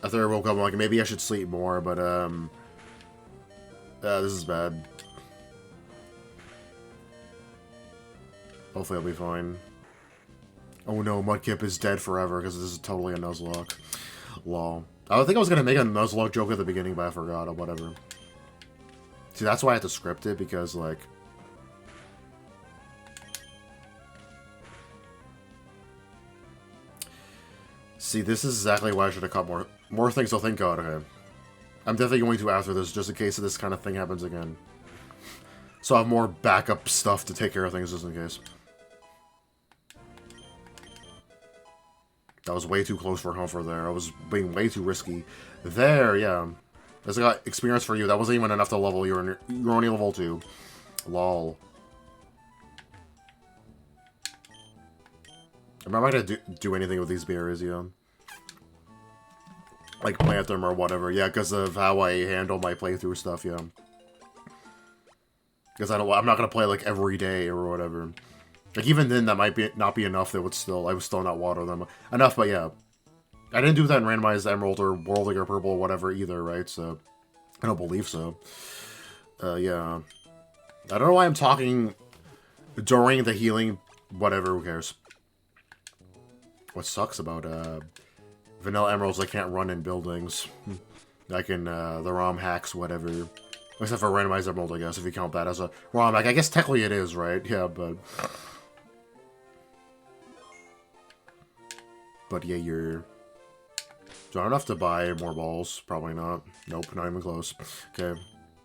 A: After I woke up, I'm like, maybe I should sleep more, but, this is bad. Hopefully I'll be fine. Oh no, Mudkip is dead forever, because this is totally a Nuzlocke. Lol. I think I was going to make a Nuzlocke joke at the beginning, but I forgot, or whatever. See, that's why I had to script it, because, like... See, this is exactly why I should have cut more things to think about, okay. I'm definitely going to after this, just in case this kind of thing happens again. So I have more backup stuff to take care of things, just in case. That was way too close for comfort there. I was being way too risky. There, yeah. As I got experience for you, that wasn't even enough to level you. You're only level 2. Lol. I'm not going to do anything with these berries, yeah. Like, plant them or whatever. Yeah, because of how I handle my playthrough stuff, yeah. Because I'm not going to play, like, every day or whatever. Like, even then, that might not be enough. I would still not water them enough, but yeah. I didn't do that in randomized Emerald or Worldling or Purple or whatever either, right? So, I don't believe so. Yeah. I don't know why I'm talking during the healing. Whatever, who cares? What sucks about Vanilla Emeralds, I can't run in buildings. Like in the romhacks, whatever. Except for randomized Emerald, I guess, if you count that as a ROM hack. I guess technically it is, right? Yeah, but... But yeah, you're... Do I have enough to buy more balls? Probably not. Nope, not even close. Okay.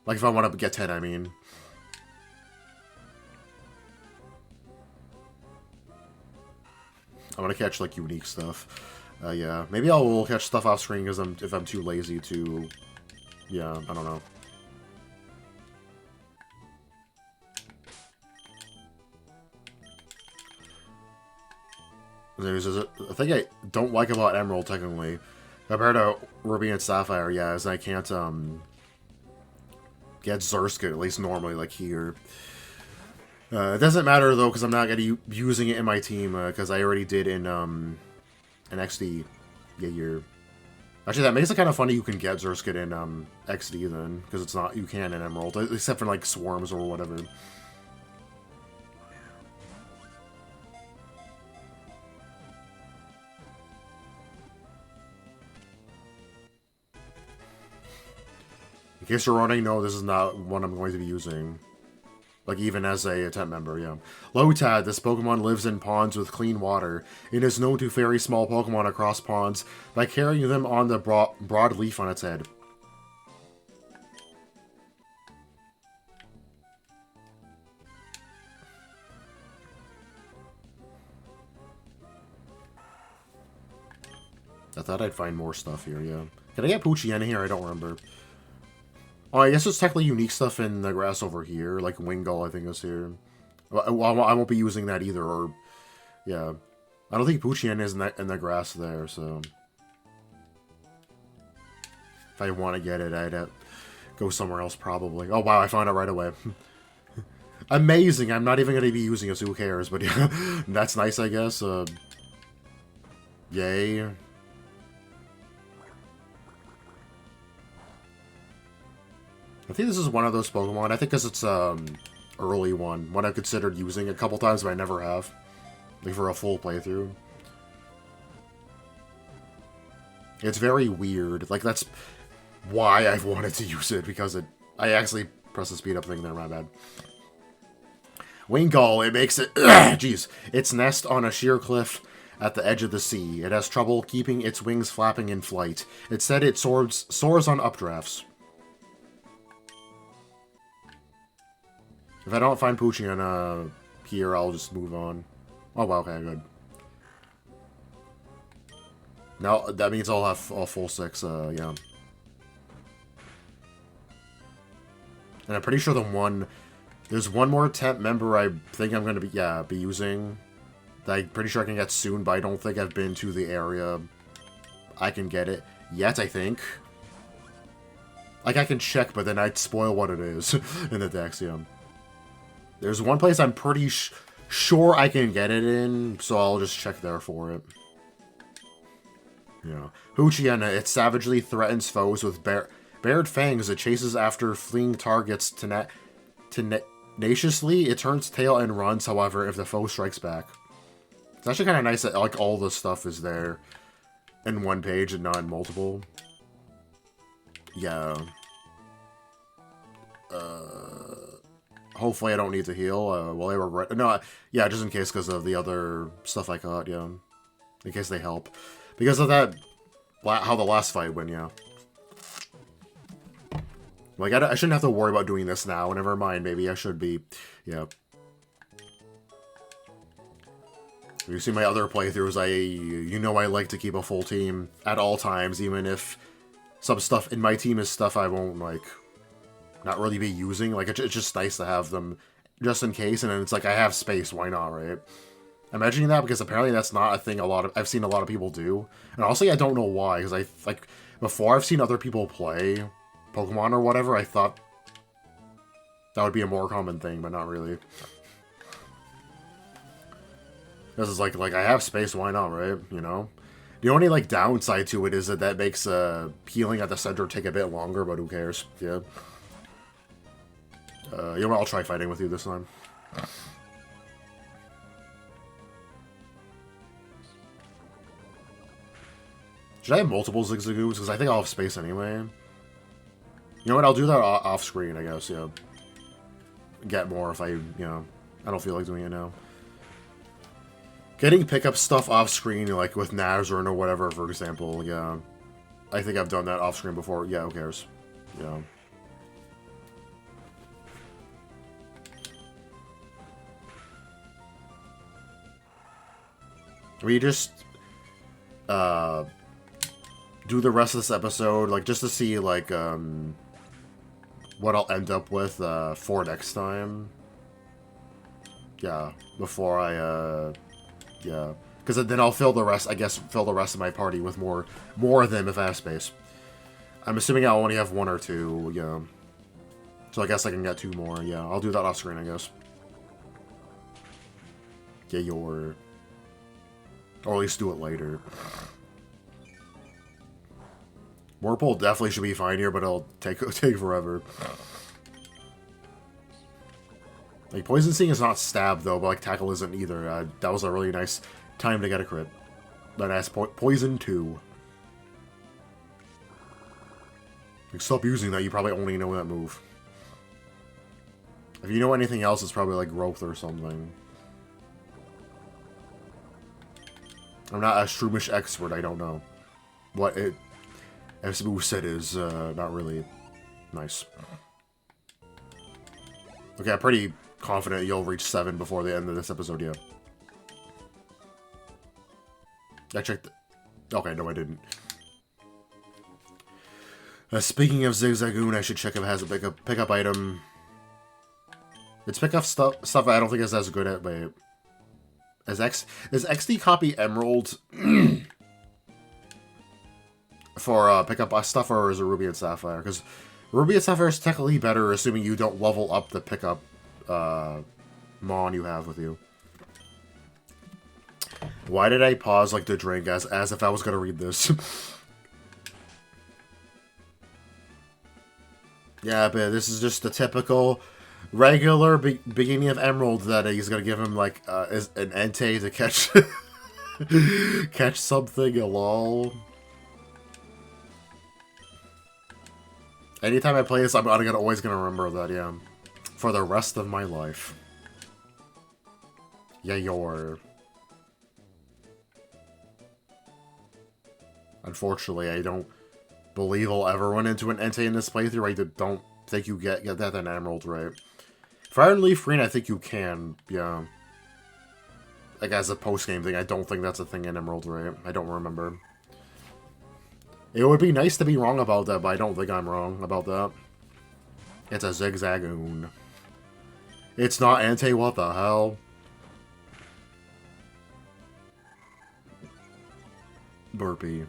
A: Like if I want to get 10, I mean. I want to catch, like, unique stuff. Yeah. Maybe I will catch stuff off screen because if I'm too lazy to... Yeah, I don't know. There's a thing I don't like about Emerald, technically, compared to Ruby and Sapphire, yeah, is I can't, get Zurskit, at least normally, like here. It doesn't matter, though, because I'm not going to be using it in my team, because I already did in XD. Yeah, you're... Actually, that makes it kind of funny you can get Zurskit in, XD, then, because it's not... You can in Emerald, except for, like, Swarms or whatever. In case you're running, no, this is not one I'm going to be using. Like, even as a temp member, yeah. Lotad, this Pokemon lives in ponds with clean water. It is known to ferry small Pokemon across ponds by carrying them on the broad leaf on its head. I thought I'd find more stuff here, yeah. Can I get Poochyena here? I don't remember. Oh, I guess there's technically unique stuff in the grass over here. Like Wingull, I think, is here. Well, I won't be using that either, or... Yeah. I don't think Poochyena is in the grass there, so... If I want to get it, I'd go somewhere else, probably. Oh, wow, I found it right away. Amazing! I'm not even going to be using it, so who cares? But yeah, that's nice, I guess. Yay. I think this is one of those Pokemon. I think because it's early one I've considered using a couple times, but I never have. Like for a full playthrough. It's very weird. Like that's why I've wanted to use it, because I actually pressed the speed up thing there, my bad. Wingull, it makes it jeez. Its nest on a sheer cliff at the edge of the sea. It has trouble keeping its wings flapping in flight. It said it soars on updrafts. If I don't find Poochyena here, I'll just move on. Oh, wow, okay, good. Now, that means I'll have a full 6, yeah. And I'm pretty sure there's one more temp member I think I'm going to be using. That I'm pretty sure I can get soon, but I don't think I've been to the area I can get it yet, I think. Like, I can check, but then I'd spoil what it is in the Dex, yeah. There's one place I'm pretty sure I can get it in, so I'll just check there for it. Yeah. Poochyena, it savagely threatens foes with bared fangs. It chases after fleeing targets tenaciously. It turns tail and runs, however, if the foe strikes back. It's actually kind of nice that like all the stuff is there in one page and not in multiple. Yeah. Hopefully I don't need to heal while they were... No, yeah, just in case because of the other stuff I caught, yeah. In case they help. Because of that, how the last fight went, yeah. Like, I shouldn't have to worry about doing this now. Never mind, maybe I should be. Yeah. If you see my other playthroughs, you know I like to keep a full team at all times, even if some stuff in my team is stuff I won't, like, not really be using. Like, it's just nice to have them just in case, and then it's like, I have space, why not, right? I'm mentioning that because apparently that's not a thing I've seen a lot of people do. And honestly, I don't know why, because before I've seen other people play Pokemon or whatever, I thought that would be a more common thing, but not really. This is like I have space, why not, right? You know? The only, like, downside to it is that makes healing at the center take a bit longer, but who cares? Yeah. You know what, I'll try fighting with you this time. Should I have multiple Zigzagoos? Because I think I'll have space anyway. You know what, I'll do that off screen, I guess, yeah. Get more if I don't feel like doing it now. Getting pickup stuff off screen, like with Nazarene or whatever, for example, yeah. I think I've done that off screen before. Yeah, who cares? Yeah. We just do the rest of this episode, like, just to see, like, what I'll end up with for next time. Yeah, before I, yeah. Because then I'll fill the rest, I guess, fill the rest of my party with more of them if I have space. I'm assuming I'll only have 1 or 2, yeah. So I guess I can get 2 more, yeah. I'll do that off screen, I guess. Yeah, or at least do it later. Whirlpool definitely should be fine here, but it'll take forever. Like, Poison Sting is not stab, though, but, like, Tackle isn't either. That was a really nice time to get a crit. Then as Poison 2. Like, stop using that, you probably only know that move. If you know anything else, it's probably, like, Growth or something. I'm not a Shroomish expert, I don't know. What it... As-Masyet is, not really nice. Okay, I'm pretty confident you'll reach 7 before the end of this episode, yeah. I checked... Okay, no I didn't. Speaking of Zigzagoon, I should check if it has a pickup item. Its pickup stuff I don't think is as good at, but Is XD copy Emerald for pick up stuff, or is it Ruby and Sapphire? Because Ruby and Sapphire is technically better, assuming you don't level up the pickup Mon you have with you. Why did I pause like to drink as if I was gonna read this? Yeah, but this is just the typical regular beginning of Emerald that he's gonna give him like an Entei to catch catch something, a lol. Anytime I play this, I'm always gonna remember that, yeah. For the rest of my life. Yeah, Unfortunately, I don't believe I'll ever run into an Entei in this playthrough. I don't think you get that in Emerald, right? Fire and Leaf Green, I think you can, yeah. Like, as a post-game thing, I don't think that's a thing in Emerald, right? I don't remember. It would be nice to be wrong about that, but I don't think I'm wrong about that. It's a Zigzagoon. It's not Entei, what the hell? Burpee.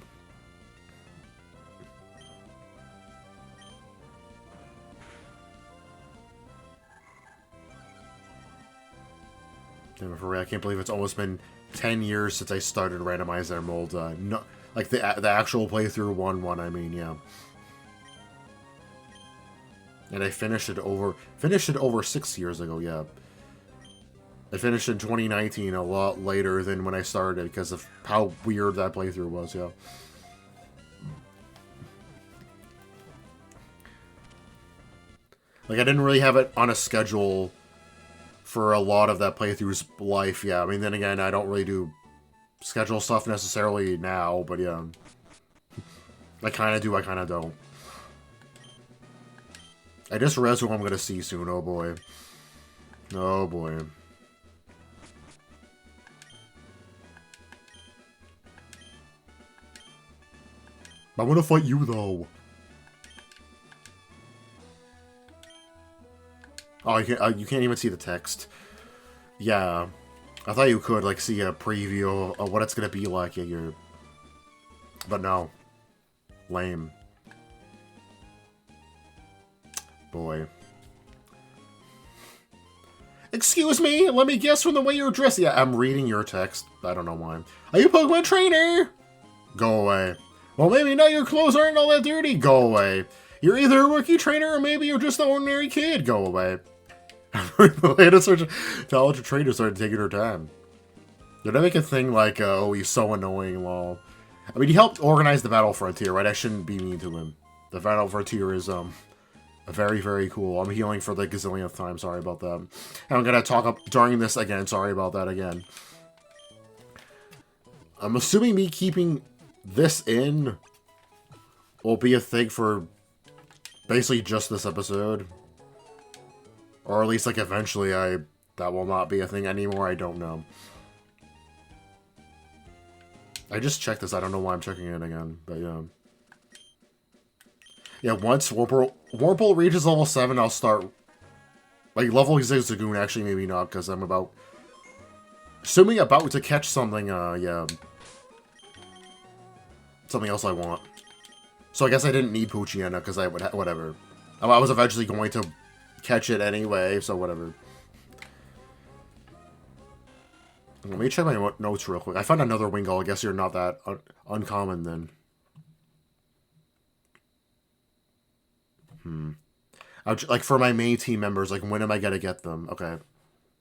A: Damn it, for real, I can't believe it's almost been 10 years since I started Randomized Emerald. No, like the actual playthrough 1-1, I mean, yeah. And I finished it over 6 years ago, yeah. I finished in 2019, a lot later than when I started because of how weird that playthrough was, yeah. Like, I didn't really have it on a schedule for a lot of that playthrough's life, yeah. I mean, then again, I don't really do schedule stuff necessarily now, but yeah. I kind of do, I kind of don't. I just realized who I'm going to see soon, oh boy. Oh boy. I want to fight you, though. Oh, you can't even see the text. Yeah. I thought you could, like, see a preview of what it's gonna be like at your... But no. Lame. Boy. Excuse me, let me guess from the way you're dressed. Yeah, I'm reading your text. I don't know why. Are you a Pokemon trainer? Go away. Well, maybe not, your clothes aren't all that dirty. Go away. You're either a rookie trainer or maybe you're just an ordinary kid. Go away. The latest talented trainer started taking her time. Did I make a thing like, oh, he's so annoying, lol. I mean, he helped organize the Battle Frontier, right? I shouldn't be mean to him. The Battle Frontier is, very, very cool. I'm healing for the gazillionth time. Sorry about that. And I'm gonna talk up during this again. Sorry about that again. I'm assuming me keeping this in will be a thing for basically just this episode. Or at least, like, eventually that will not be a thing anymore. I don't know. I just checked this. I don't know why I'm checking it again. But, yeah. Yeah, once Warple reaches level 7, I'll start... Like, level Zigzagoon, actually, maybe not, because I'm about... Assuming about to catch something, yeah. Something else I want. So I guess I didn't need Poochyena, because I would... Whatever. I was eventually going to catch it anyway, so whatever. Let me check my notes real quick. I found another Wingull. I guess you're not that uncommon, then. Like, for my main team members, like, when am I gonna get them? Okay.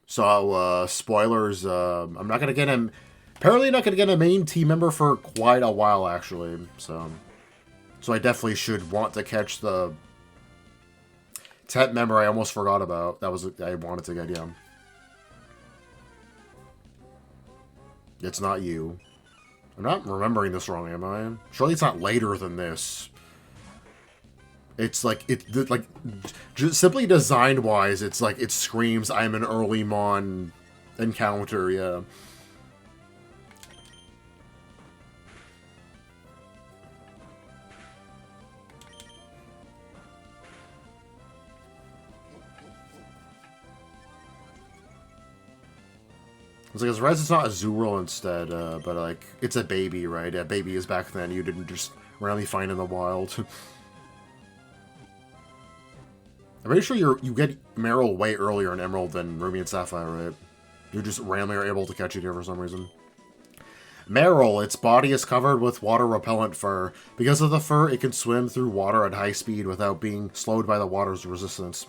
A: So, spoilers, I'm not gonna get him... Apparently not gonna get a main team member for quite a while, actually, so... So I definitely should want to catch the... 10th member I almost forgot about. That was... I wanted to get, yeah. It's not you. I'm not remembering this wrong, am I? Surely it's not later than this. It's like, just simply design-wise, it's like, it screams, I'm an early Mon encounter, yeah. It's like, as Res, it's not a Zooral instead, but like, it's a baby, right? Yeah, baby is back then. You didn't just randomly find in the wild. I'm pretty sure you get Meryl way earlier in Emerald than Ruby and Sapphire, right? You just randomly are able to catch it here for some reason. Meryl, its body is covered with water-repellent fur. Because of the fur, it can swim through water at high speed without being slowed by the water's resistance.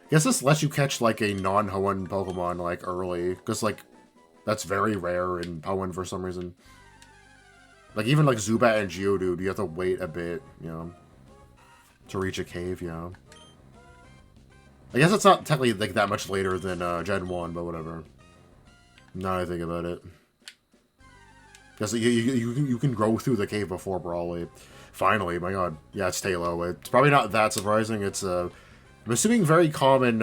A: I guess this lets you catch, like, a non-Hoenn Pokemon, like, early. Because, like, that's very rare in Hoenn for some reason. Like, even, like, Zubat and Geodude, you have to wait a bit, you know, to reach a cave, you know. I guess it's not technically, like, that much later than Gen 1, but whatever. Now that I think about it. Because you can grow through the cave before Brawley. Finally, my god. Yeah, it's Tailo. It's probably not that surprising. It's, I'm assuming, very common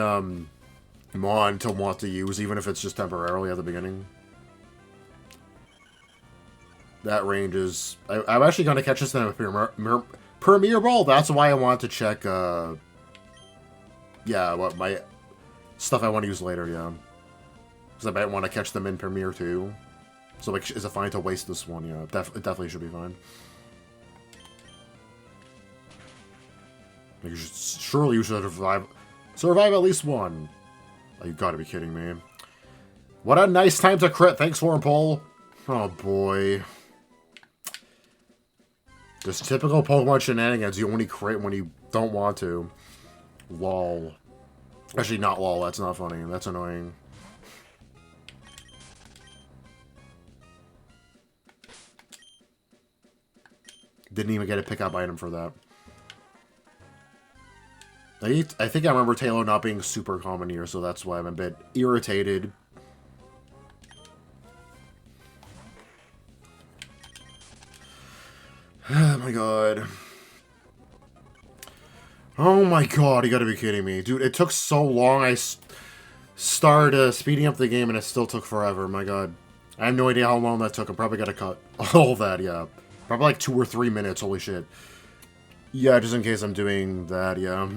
A: Mon to want to use, even if it's just temporarily at the beginning. That range is... I'm actually going to catch this in a Premier Ball. That's why I want to check, yeah, what my... stuff I want to use later, yeah. Because I might want to catch them in Premier too. So, like, is it fine to waste this one? Yeah, it definitely should be fine. Like, surely you should survive at least one. Oh, you gotta be kidding me. What a nice time to crit. Thanks for him, Paul. Oh, boy. Just typical Pokemon shenanigans. You only crit when you don't want to. Lol. Actually, not lol. That's not funny. That's annoying. Didn't even get a pickup item for that. I think I remember Tailo not being super common here, so that's why I'm a bit irritated. Oh my god. Oh my god, you gotta be kidding me. Dude, it took so long. I started speeding up the game and it still took forever. My god. I have no idea how long that took. I'm probably gonna cut all that, yeah. Probably like 2 or 3 minutes, holy shit. Yeah, just in case I'm doing that, yeah.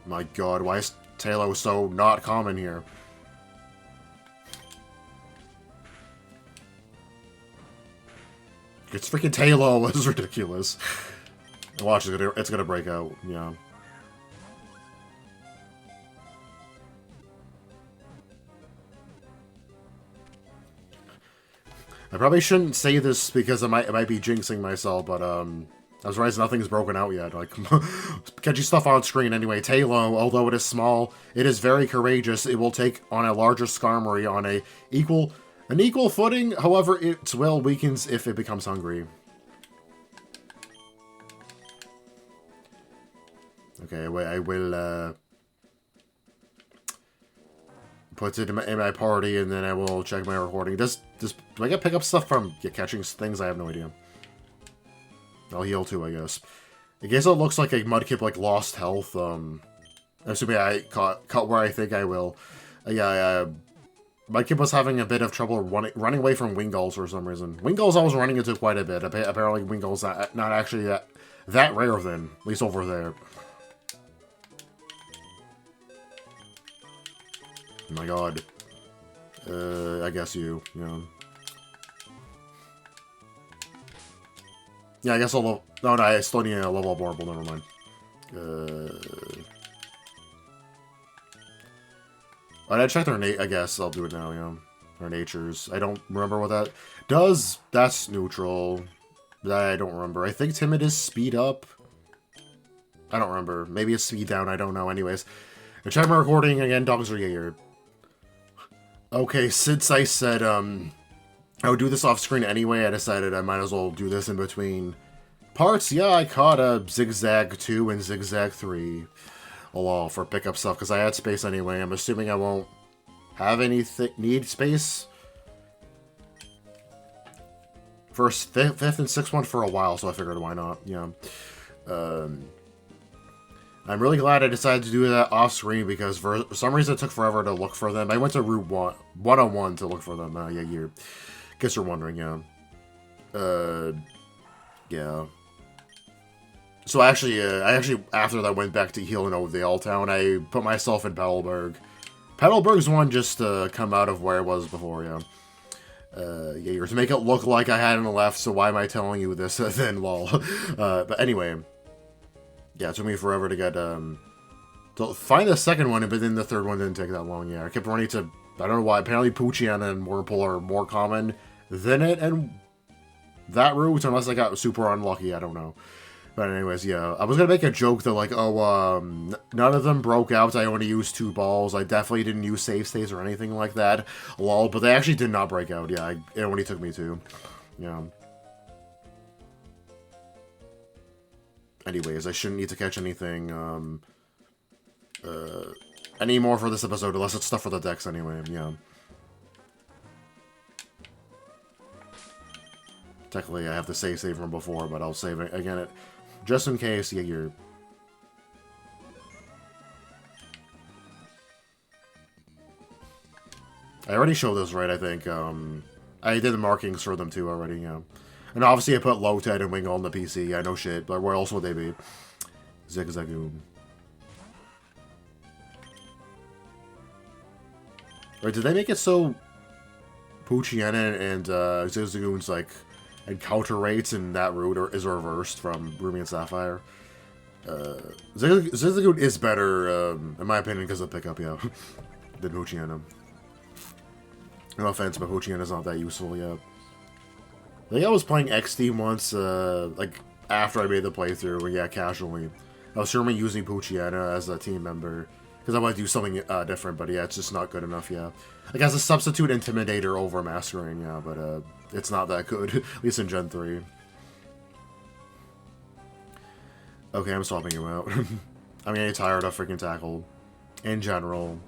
A: My god, why is Tailo so not common here? It's freaking Tailo, it's ridiculous. Watch, it's gonna break out, yeah. I probably shouldn't say this because it might be jinxing myself, but I was realizing nothing's broken out yet. Like, catchy stuff on screen anyway. Tailo, although it is small, it is very courageous. It will take on a larger Skarmory on an equal footing. However, its will weakens if it becomes hungry. Okay, wait, I will put it in my party, and then I will check my recording. Do I get pick up stuff from catching things? I have no idea. I'll heal too, I guess. I guess it looks like a Mudkip like lost health. Assuming I caught where I think I will. Yeah. Mudkip was having a bit of trouble running away from Wingulls for some reason. Wingulls I was running into quite a bit. Apparently Wingulls not actually that rare then, at least over there. Oh my god. I guess you know. Yeah, I guess I'll no, I still need a level up Marble, never mind. I checked their I guess I'll do it now, yeah. Their natures. I don't remember what that does. That's neutral. I don't remember. I think Timid is speed up. I don't remember. Maybe it's speed down, I don't know. Anyways. I checked my recording again, dogs are here. Okay, since I said, I would do this off screen anyway, I decided I might as well do this in between parts. Yeah, I caught a Zigzag 2 and Zigzag 3 along for pickup stuff, because I had space anyway. I'm assuming I won't have need space for 5th and 6th one for a while, so I figured why not, yeah. I'm really glad I decided to do that off-screen because for some reason it took forever to look for them. I went to Route 101 to look for them. Yeah, you guess you're wondering, yeah. Yeah. So I actually after that went back to healing over the Old Town. I put myself in Battleberg Petalburg's one just come out of where it was before, yeah. Yeah, you're to make it look like I hadn't left, so why am I telling you this then, lol. But anyway. Yeah, it took me forever to get, to find the second one, but then the third one didn't take that long, yeah. I kept running to, I don't know why, apparently Poochyena and Whirlpool are more common than it, and that route, unless I got super unlucky, I don't know. But anyways, yeah, I was gonna make a joke that, like, oh, none of them broke out, I only used 2 balls, I definitely didn't use save states or anything like that, lol, but they actually did not break out, yeah, it only took me 2, yeah. Anyways, I shouldn't need to catch anything, any more for this episode, unless it's stuff for the decks anyway, yeah. Technically, I have to save from before, but I'll save it again, just in case, yeah, you're... I already showed this, right, I think, I did the markings for them too already, yeah. And obviously I put Low-Ted and Wingull on the PC, yeah, no shit, but where else would they be? Zigzagoon. Or did they make it so Poochyena and Zigzagoon's, like, encounter rates in that route is reversed from Ruby and Sapphire? Zigzagoon is better, in my opinion, because of pickup, yeah, than Poochyena. No offense, but Poochyena's not that useful yet. I think I was playing XD once, like, after I made the playthrough, yeah, casually. I was certainly using Poochyena as a team member, because I want to do something different, but yeah, it's just not good enough, yeah. Like, as a substitute Intimidator over Mastering, yeah, but it's not that good, at least in Gen 3. Okay, I'm swapping you out. I'm getting tired of freaking Tackle, in general.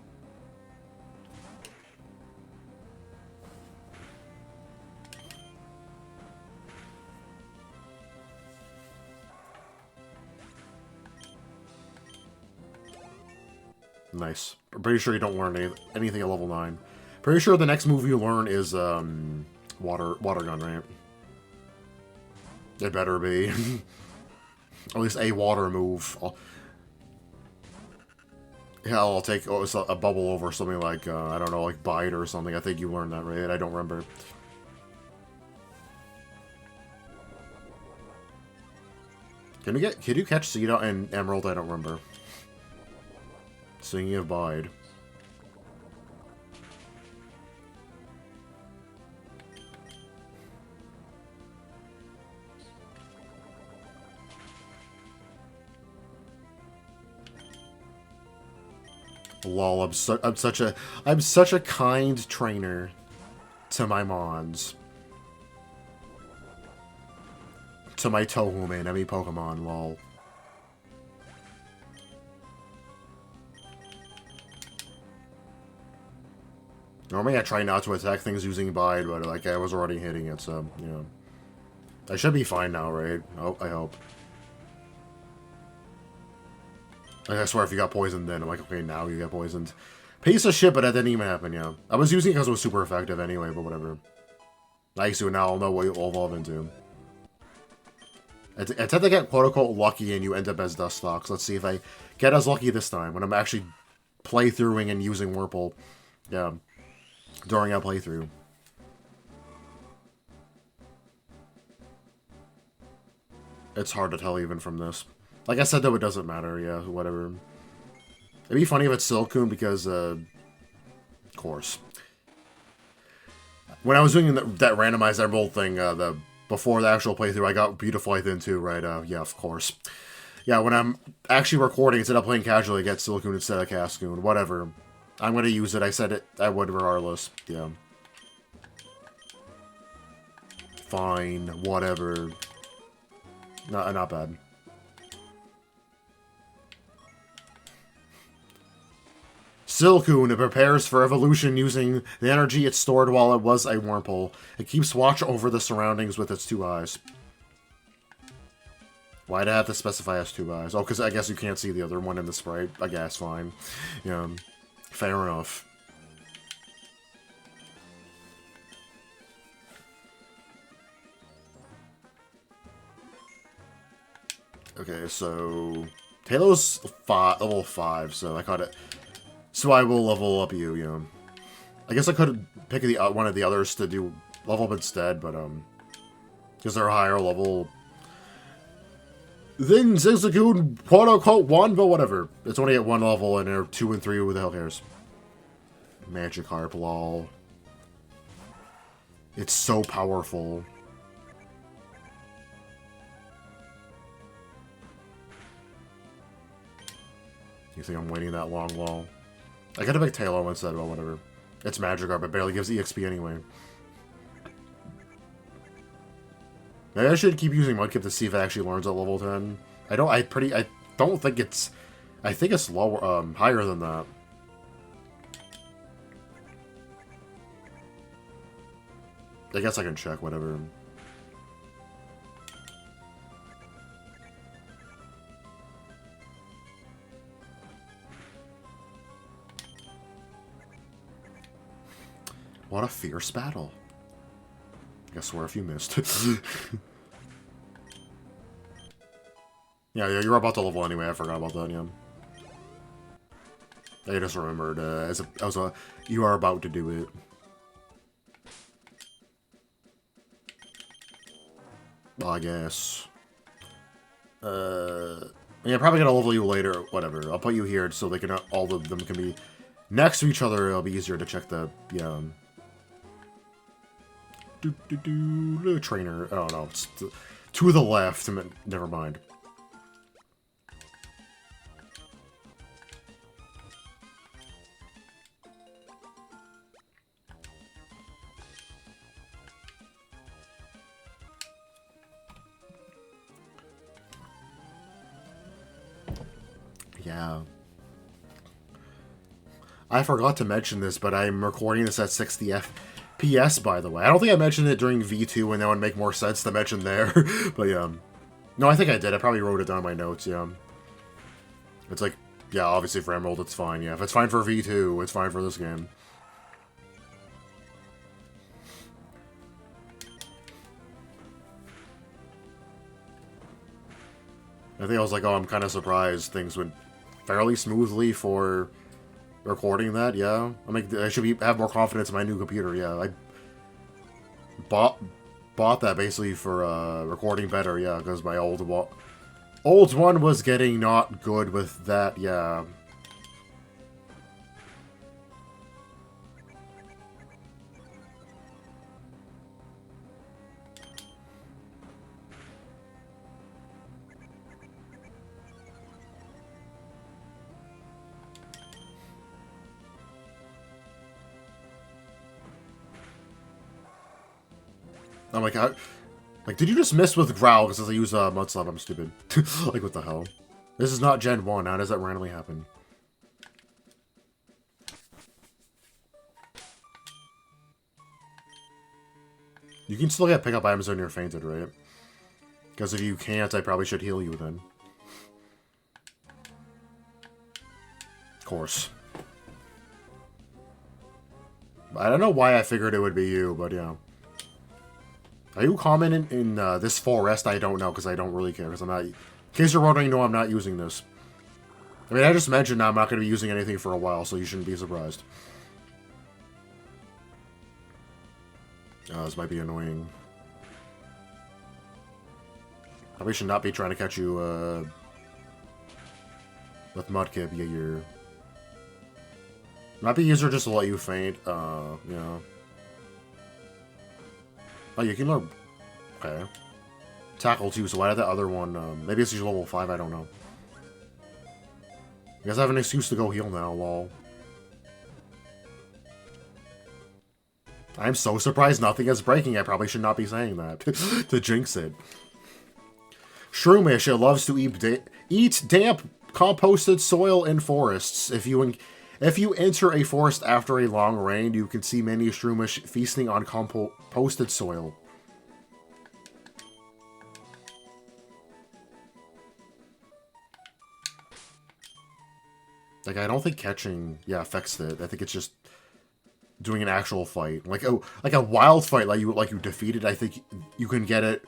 A: Nice. I'm pretty sure you don't learn anything at level 9. Pretty sure the next move you learn is, water gun, right? It better be. At least a water move. I'll take a bubble over something like, I don't know, like Bite or something. I think you learned that, right? I don't remember. Can you catch Ceta and Emerald? I don't remember. Singing of Bide. Lol, I'm such a kind trainer to my Mons. To my Tohuman, I mean Pokemon, lol. Normally I try not to attack things using Bide, but like I was already hitting it, so, you know. I should be fine now, right? Oh, I hope. I swear if you got poisoned then, I'm like, okay, now you get poisoned. Piece of shit, but that didn't even happen, yeah. I was using it because it was super effective anyway, but whatever. I used to, now I'll know what you'll evolve into. I tend to get quote-unquote lucky and you end up as Dustox. Let's see if I get as lucky this time, when I'm actually playthroughing and using Whirlpool. Yeah. During our playthrough. It's hard to tell even from this. Like I said, though, it doesn't matter. Yeah, whatever. It'd be funny if it's Silcoon because, of course. When I was doing that randomized Emerald thing, before the actual playthrough, I got Beautifly then too, right? Yeah, of course. Yeah, when I'm actually recording, instead of playing casually, I get Silcoon instead of Cascoon. Whatever. I'm gonna use it. I said it. I would regardless. Yeah. Fine. Whatever. Not bad. Silcoon, it prepares for evolution using the energy it stored while it was a Wurmple. It keeps watch over the surroundings with its 2 eyes. Why'd I have to specify as 2 eyes? Oh, because I guess you can't see the other one in the sprite. I guess, fine. Yeah. Fair enough. Okay, so... Talos level 5, so I caught it. So I will level up you, I guess I could pick one of the others to do level up instead, but, because they're higher level than Zigzagoon, quote-unquote, 1, but whatever. It's only at 1 level, and they're 2 and 3, who the hell cares? Magikarp, lol. It's so powerful. You think I'm waiting that long, lol? I got a big Tailo instead, but whatever. It's Magikarp, it barely gives EXP anyway. Maybe I should keep using Mudkip to see if it actually learns at level 10. I don't think it's... I think it's lower, higher than that. I guess I can check, whatever. What a fierce battle. I swear if you missed. Yeah, you're about to level anyway. I forgot about that, yeah. I just remembered, you are about to do it. Well, I guess. Yeah, probably gonna level you later, whatever. I'll put you here so they can, all of them can be next to each other. It'll be easier to check the, yeah. The trainer. Oh no, it's to the left. Never mind. Yeah. I forgot to mention this, but I'm recording this at 60 FPS, by the way. I don't think I mentioned it during V2, and that would make more sense to mention there. But yeah. No, I think I did. I probably wrote it down in my notes, yeah. It's like, yeah, obviously for Emerald, it's fine, yeah. If it's fine for V2, it's fine for this game. I think I was like, oh, I'm kind of surprised things went fairly smoothly for recording that, yeah. I mean, I should have more confidence in my new computer, yeah. I bought that basically for recording better, yeah, because my old one was getting not good with that, yeah. I'm like, did you just miss with Growl because I use Mud Slap? I'm stupid. Like, what the hell? This is not Gen 1. How does that randomly happen? You can still get pickup items when you're fainted, right? Because if you can't, I probably should heal you then. Of course. I don't know why I figured it would be you, but yeah. Are you common in this forest? I don't know, because I don't really care, because I'm not... In case you're wondering, no, I'm not using this. I mean, I just mentioned I'm not going to be using anything for a while, so you shouldn't be surprised. This might be annoying. Probably should not be trying to catch you, with Mudkip, yeah, you're... Might be easier just to let you faint, you know. Oh, you can learn... Okay. Tackle too, so why did that other one... maybe it's level 5, I don't know. I guess I have an excuse to go heal now, lol. I'm so surprised nothing is breaking. I probably should not be saying that. To jinx it. Shroomish, it loves to eat damp, composted soil in forests. If you enter a forest after a long rain, you can see many Shroomish feasting on composted soil. Like, I don't think catching, yeah, affects it. I think it's just doing an actual fight. Like a wild fight, like you defeated, I think you can get it,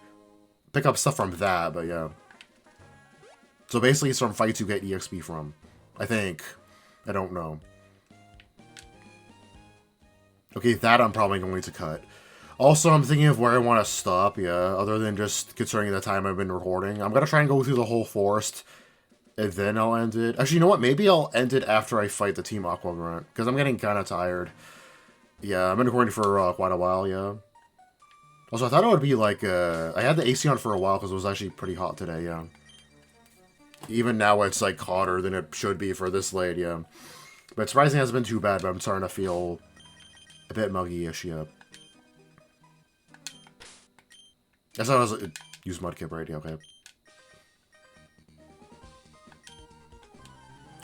A: pick up stuff from that, but yeah. So basically it's from fights you get EXP from. I think. I don't know. Okay, that I'm probably going to cut. Also, I'm thinking of where I want to stop, yeah, other than just considering the time I've been recording. I'm going to try and go through the whole forest, and then I'll end it. Actually, you know what? Maybe I'll end it after I fight the Team Aqua Grunt, because I'm getting kind of tired. Yeah, I've been recording for quite a while, yeah. Also, I thought it would be like, I had the AC on for a while, because it was actually pretty hot today, yeah. Even now, it's like hotter than it should be for this late, yeah. But surprisingly, it hasn't been too bad, but I'm starting to feel a bit muggy-ish, yeah. That's how I was use Mudkip, right? Yeah, okay.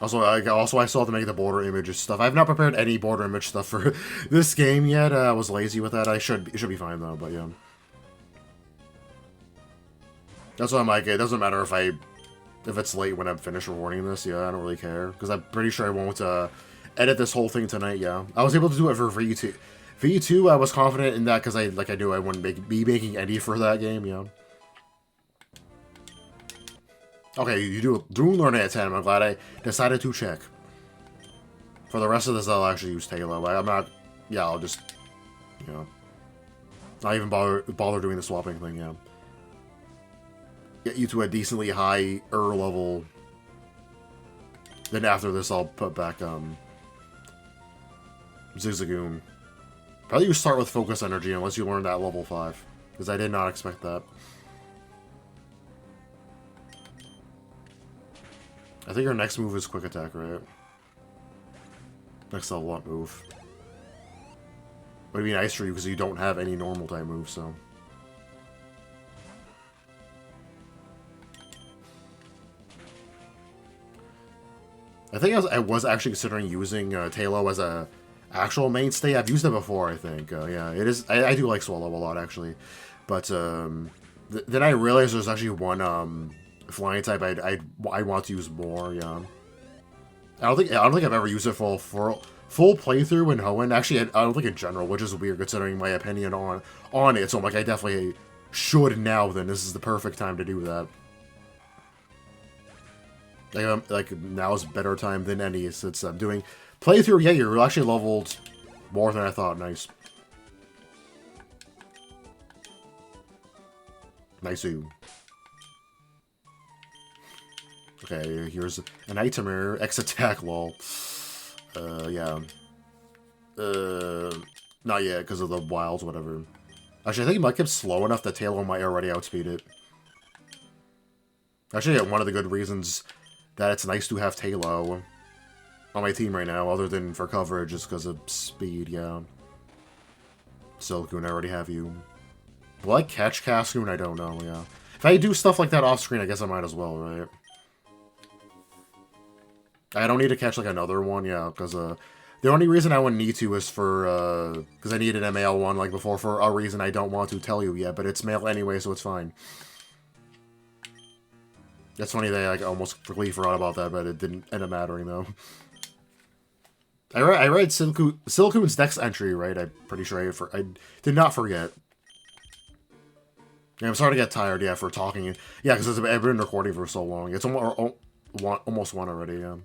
A: Also, I still have to make the border images stuff. I've not prepared any border image stuff for this game yet. I was lazy with that. It should be fine though. But yeah, that's why I'm like, it doesn't matter if it's late when I'm finished recording this. Yeah, I don't really care because I'm pretty sure I won't edit this whole thing tonight. Yeah, I was able to do it for V2. V2, I was confident in that because I knew I wouldn't be making any for that game. Yeah. Okay, you do learn it at 10. I'm glad I decided to check. For the rest of this, I'll actually use Tailo. I'm not... Yeah, I'll just... You know... Not even bother doing the swapping thing, yeah. Get you to a decently higher level. Then after this, I'll put back, Zigzagoon. Probably you start with Focus Energy unless you learn that level 5. Because I did not expect that. I think your next move is Quick Attack, right? Next level up move. Would be nice for you because you don't have any normal type moves, so. I think I was actually considering using Tailo as a actual mainstay. I've used it before, I think. Yeah, it is. I do like Swallow a lot, actually. But then I realized there's actually one flying type I want to use more. Yeah, I don't think I've ever used it for full playthrough in Hoenn. Actually, I don't think in general, which is weird considering my opinion on it. So I'm like, I definitely should now. Then this is the perfect time to do that. Like now is a better time than any since I'm doing playthrough. Yeah, you're actually leveled more than I thought. Nice. Nice-oo. Okay, here's an item X attack, lol. Yeah. Not yet, because of the wilds, whatever. Actually, I think Mudkip's slow enough that Tailo might already outspeed it. Actually, one of the good reasons that it's nice to have Tailo on my team right now, other than for coverage, is because of speed, yeah. Silcoon, I already have you. Will I catch Cascoon? I don't know, yeah. If I do stuff like that off-screen, I guess I might as well, right? I don't need to catch, like, another one, yeah, because, the only reason I wouldn't need to is for, because I needed a male one, like before, for a reason I don't want to tell you yet, but it's male anyway, so it's fine. That's funny that I, like, almost completely forgot about that, but it didn't end up mattering, though. I read Silcoon's next entry, right? I'm pretty sure I did not forget. Yeah, I'm starting to get tired, yeah, for talking. Yeah, because I've been recording for so long. It's almost one already, yeah.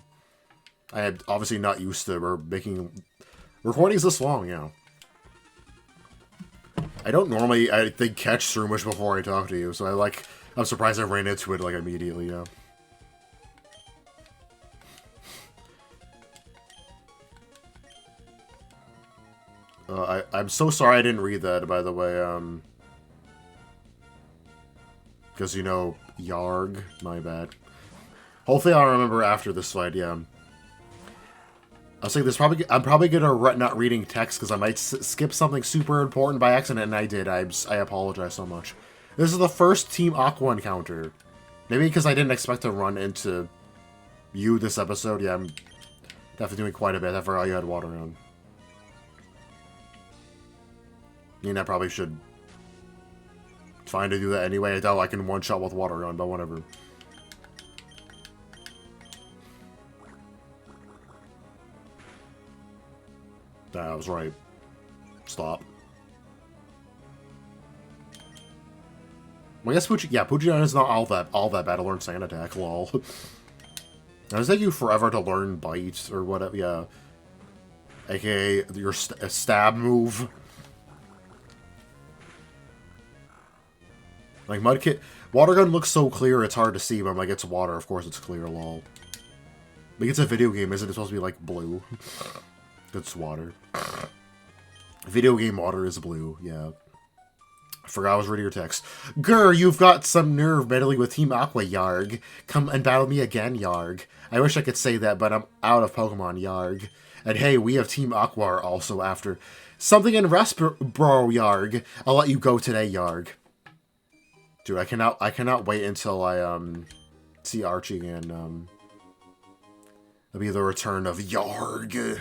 A: I am obviously not used to making recordings this long, yeah. I don't normally, I think, catch Shroomish before I talk to you, so I'm surprised I ran into it, like, immediately, yeah. I'm so sorry I didn't read that, by the way, because, you know, Yarg, my bad. Hopefully I'll remember after this fight, yeah. I was thinking I'm probably gonna not reading text because I might skip something super important by accident, and I did. I apologize so much. This is the first Team Aqua encounter. Maybe because I didn't expect to run into you this episode. Yeah, I'm definitely doing quite a bit. I forgot you had water on. I mean, I probably should find to do that anyway. I doubt I can one-shot with water on, but whatever. I was right. Stop. Well, I guess Poochyena is not all that bad to learn Sand Attack, lol. It was taking you forever to learn Bite or whatever, yeah. aka your stab move. Like Mudkip, water gun looks so clear it's hard to see, but I'm like, it's water, of course it's clear, lol. Like, it's a video game, isn't it supposed to be like blue? It's water. Video game water is blue, yeah. I forgot I was reading your text. Grr, you've got some nerve meddling with Team Aqua, Yarg. Come and battle me again, Yarg. I wish I could say that, but I'm out of Pokemon, Yarg. And hey, we have Team Aqua also after. Something in rest, bro, Yarg. I'll let you go today, Yarg. Dude, I cannot wait until I, see Archie again, It'll be the return of Yarg.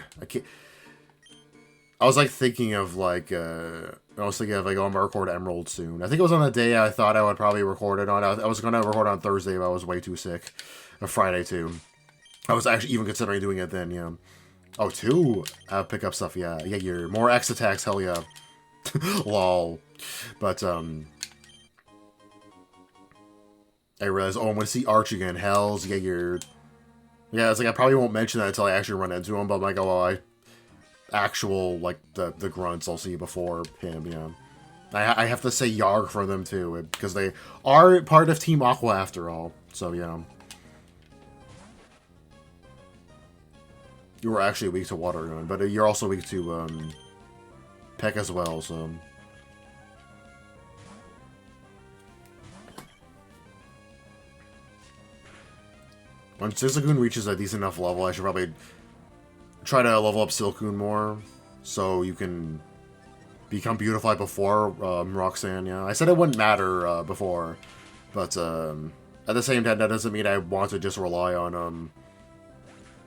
A: I was, like, thinking of, like, I'm going to record Emerald soon. I think it was on the day I thought I would probably record it on. I was going to record on Thursday, but I was way too sick. Or Friday, too. I was actually even considering doing it then, yeah. Oh, 2 pickup stuff, yeah. Yeah, you're more X attacks, hell yeah. Lol. But, I realized, oh, I'm going to see Archie again. Hells, yeah, you're... Yeah, it's like, I probably won't mention that until I actually run into him, but I'm like, oh, well, actual, like, the grunts I'll see before him, yeah. I have to say Yarg for them, too, because they are part of Team Aqua after all, so, yeah. You were actually weak to Water Gun, but you're also weak to, Peck as well, so... When Silcoon reaches a decent enough level, I should probably try to level up Silcoon more, so you can become beautified before Roxanne, yeah. I said it wouldn't matter before, but at the same time, that doesn't mean I want to just rely on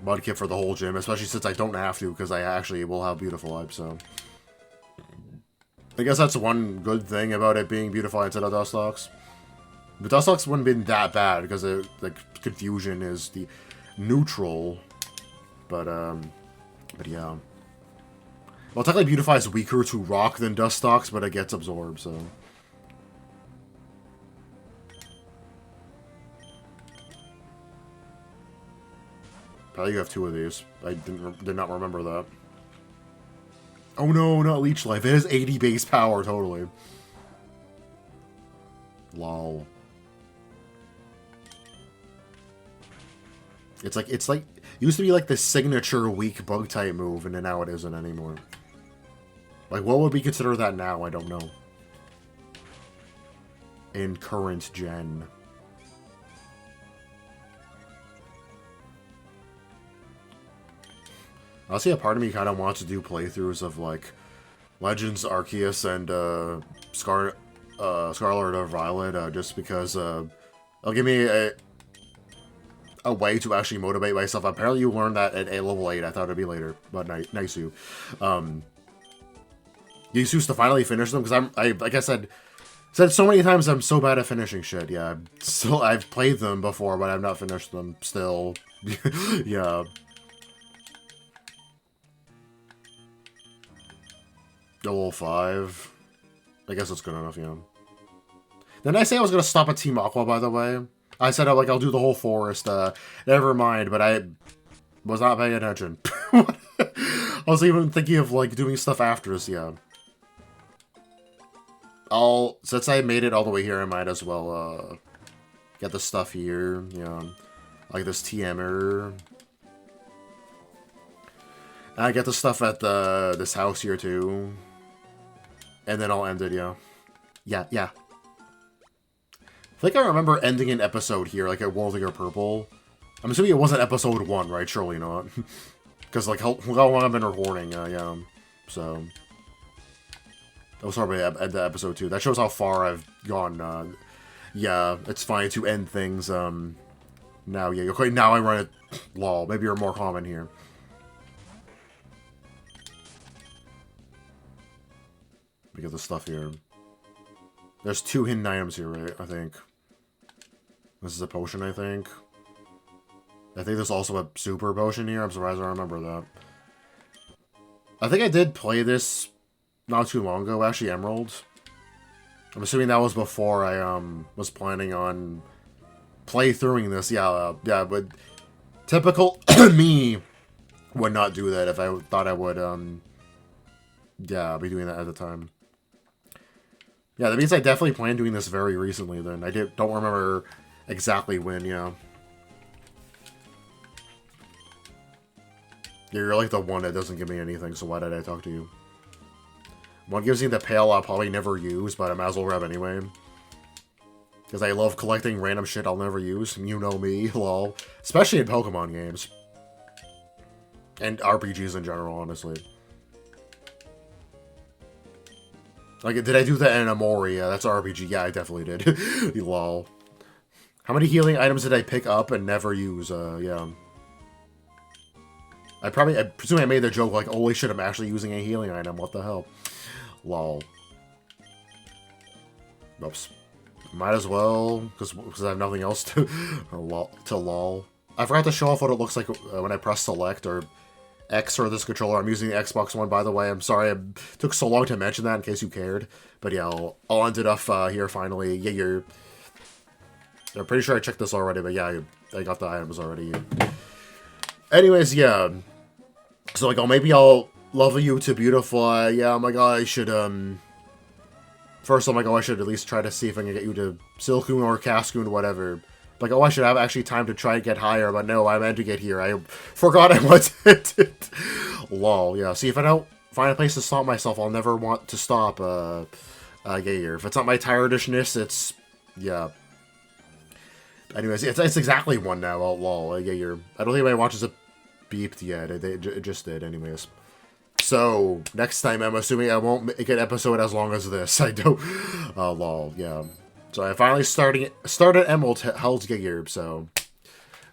A: Mudkip for the whole gym, especially since I don't have to, because I actually will have Beautiful, so... I guess that's one good thing about it being beautified instead of Dustox. But Dustox wouldn't have been that bad, because like, Confusion is the neutral, but yeah. Well, technically Beautify is weaker to Rock than Dustox, but it gets absorbed, so... Probably you have 2 of these. I did not remember that. Oh no, not Leech Life. It has 80 base power, totally. Lol. It's like, it used to be like the signature weak bug type move, and then now it isn't anymore. Like, what would we consider that now? I don't know. In current gen. Honestly, a part of me kind of wants to do playthroughs of, like, Legends, Arceus, and, Scarlet or Violet, just because, it'll give me a way to actually motivate myself. Apparently you learned that at level 8. I thought it'd be later, but nice you. You used to finally finish them, because like I said so many times, I'm so bad at finishing shit, yeah. I've played them before, but I've not finished them still. Yeah. Level 5. I guess that's good enough, yeah. Didn't I say I was gonna stop at Team Aqua, by the way? I said, like, I'll do the whole forest, never mind, but I was not paying attention. I was even thinking of, like, doing stuff after this, yeah. Since I made it all the way here, I might as well, get the stuff here, you know, like this TM error. And I get the stuff at this house here, too. And then I'll end it, yeah. Yeah. I think I remember ending an episode here, like at World of Purple. I'm assuming it wasn't episode 1, right? Surely not. Because, like, how long I've been recording, yeah. So... That was probably at the episode 2. That shows how far I've gone, yeah, it's fine to end things, now, yeah. Okay, now I run it... Lol, maybe you're more common here. Let me get the stuff here. There's 2 hidden items here, right? I think. This is a potion, I think. I think there's also a super potion here. I'm surprised I remember that. I think I did play this not too long ago, actually, Emerald. I'm assuming that was before I, was planning on playthroughing this. Yeah, yeah, but typical me would not do that if I thought I would, yeah, be doing that at the time. Yeah, that means I definitely planned doing this very recently then. Don't remember exactly when, yeah. Yeah, you're like the one that doesn't give me anything, so why did I talk to you? One gives me the pale I'll probably never use, but I might as well grab anyway. Because I love collecting random shit I'll never use. You know me, lol. Especially in Pokemon games. And RPGs in general, honestly. Like, did I do that in Amori? Yeah, that's an RPG. Yeah, I definitely did. Lol. How many healing items did I pick up and never use? Yeah. I presume I made the joke like, holy shit, I'm actually using a healing item. What the hell? Lol. Oops. Might as well, because I have nothing else to lol. I forgot to show off what it looks like when I press select or X for this controller. I'm using the Xbox One, by the way. I'm sorry it took so long to mention that in case you cared. But yeah, I'll end it off here finally. Yeah, I'm pretty sure I checked this already, but yeah, I got the items already. Anyways, yeah. So like, maybe I'll level you to beautiful. Yeah, oh my god, I should first, oh my god, I should at least try to see if I can get you to Silcoon or Cascoon, whatever. Like, oh, I should have actually time to try and get higher, but no, I meant to get here. I forgot I wanted. Lol, yeah. See, if I don't find a place to stop myself, I'll never want to stop, Gayer. If it's not my tiredishness, it's, yeah. Anyways, it's exactly one now, lol, Gayer. I don't think anybody watches it beeped yet. It just did, anyways. So, next time, I'm assuming I won't make an episode as long as this. I don't, lol, yeah. So I finally started Emerald Hell's Giger, so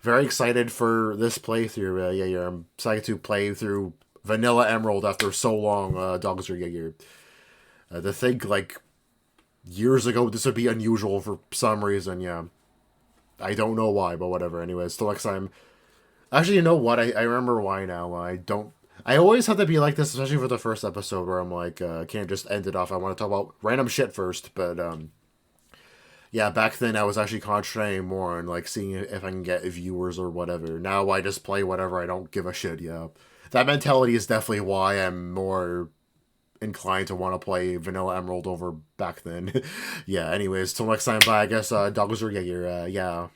A: very excited for this playthrough. Yeah, I'm excited to play through Vanilla Emerald after so long. Dogs are Giger. To think like years ago this would be unusual for some reason. Yeah, I don't know why, but whatever. Anyways, till next time. Actually, you know what? I remember why now. I always have to be like this, especially for the first episode where I'm like, can't just end it off. I want to talk about random shit first, but yeah, back then I was actually concentrating more on like seeing if I can get viewers or whatever. Now I just play whatever. I don't give a shit. Yeah, that mentality is definitely why I'm more inclined to want to play Vanilla Emerald over back then. Yeah. Anyways, till next time. Bye. I guess dogs are yeah.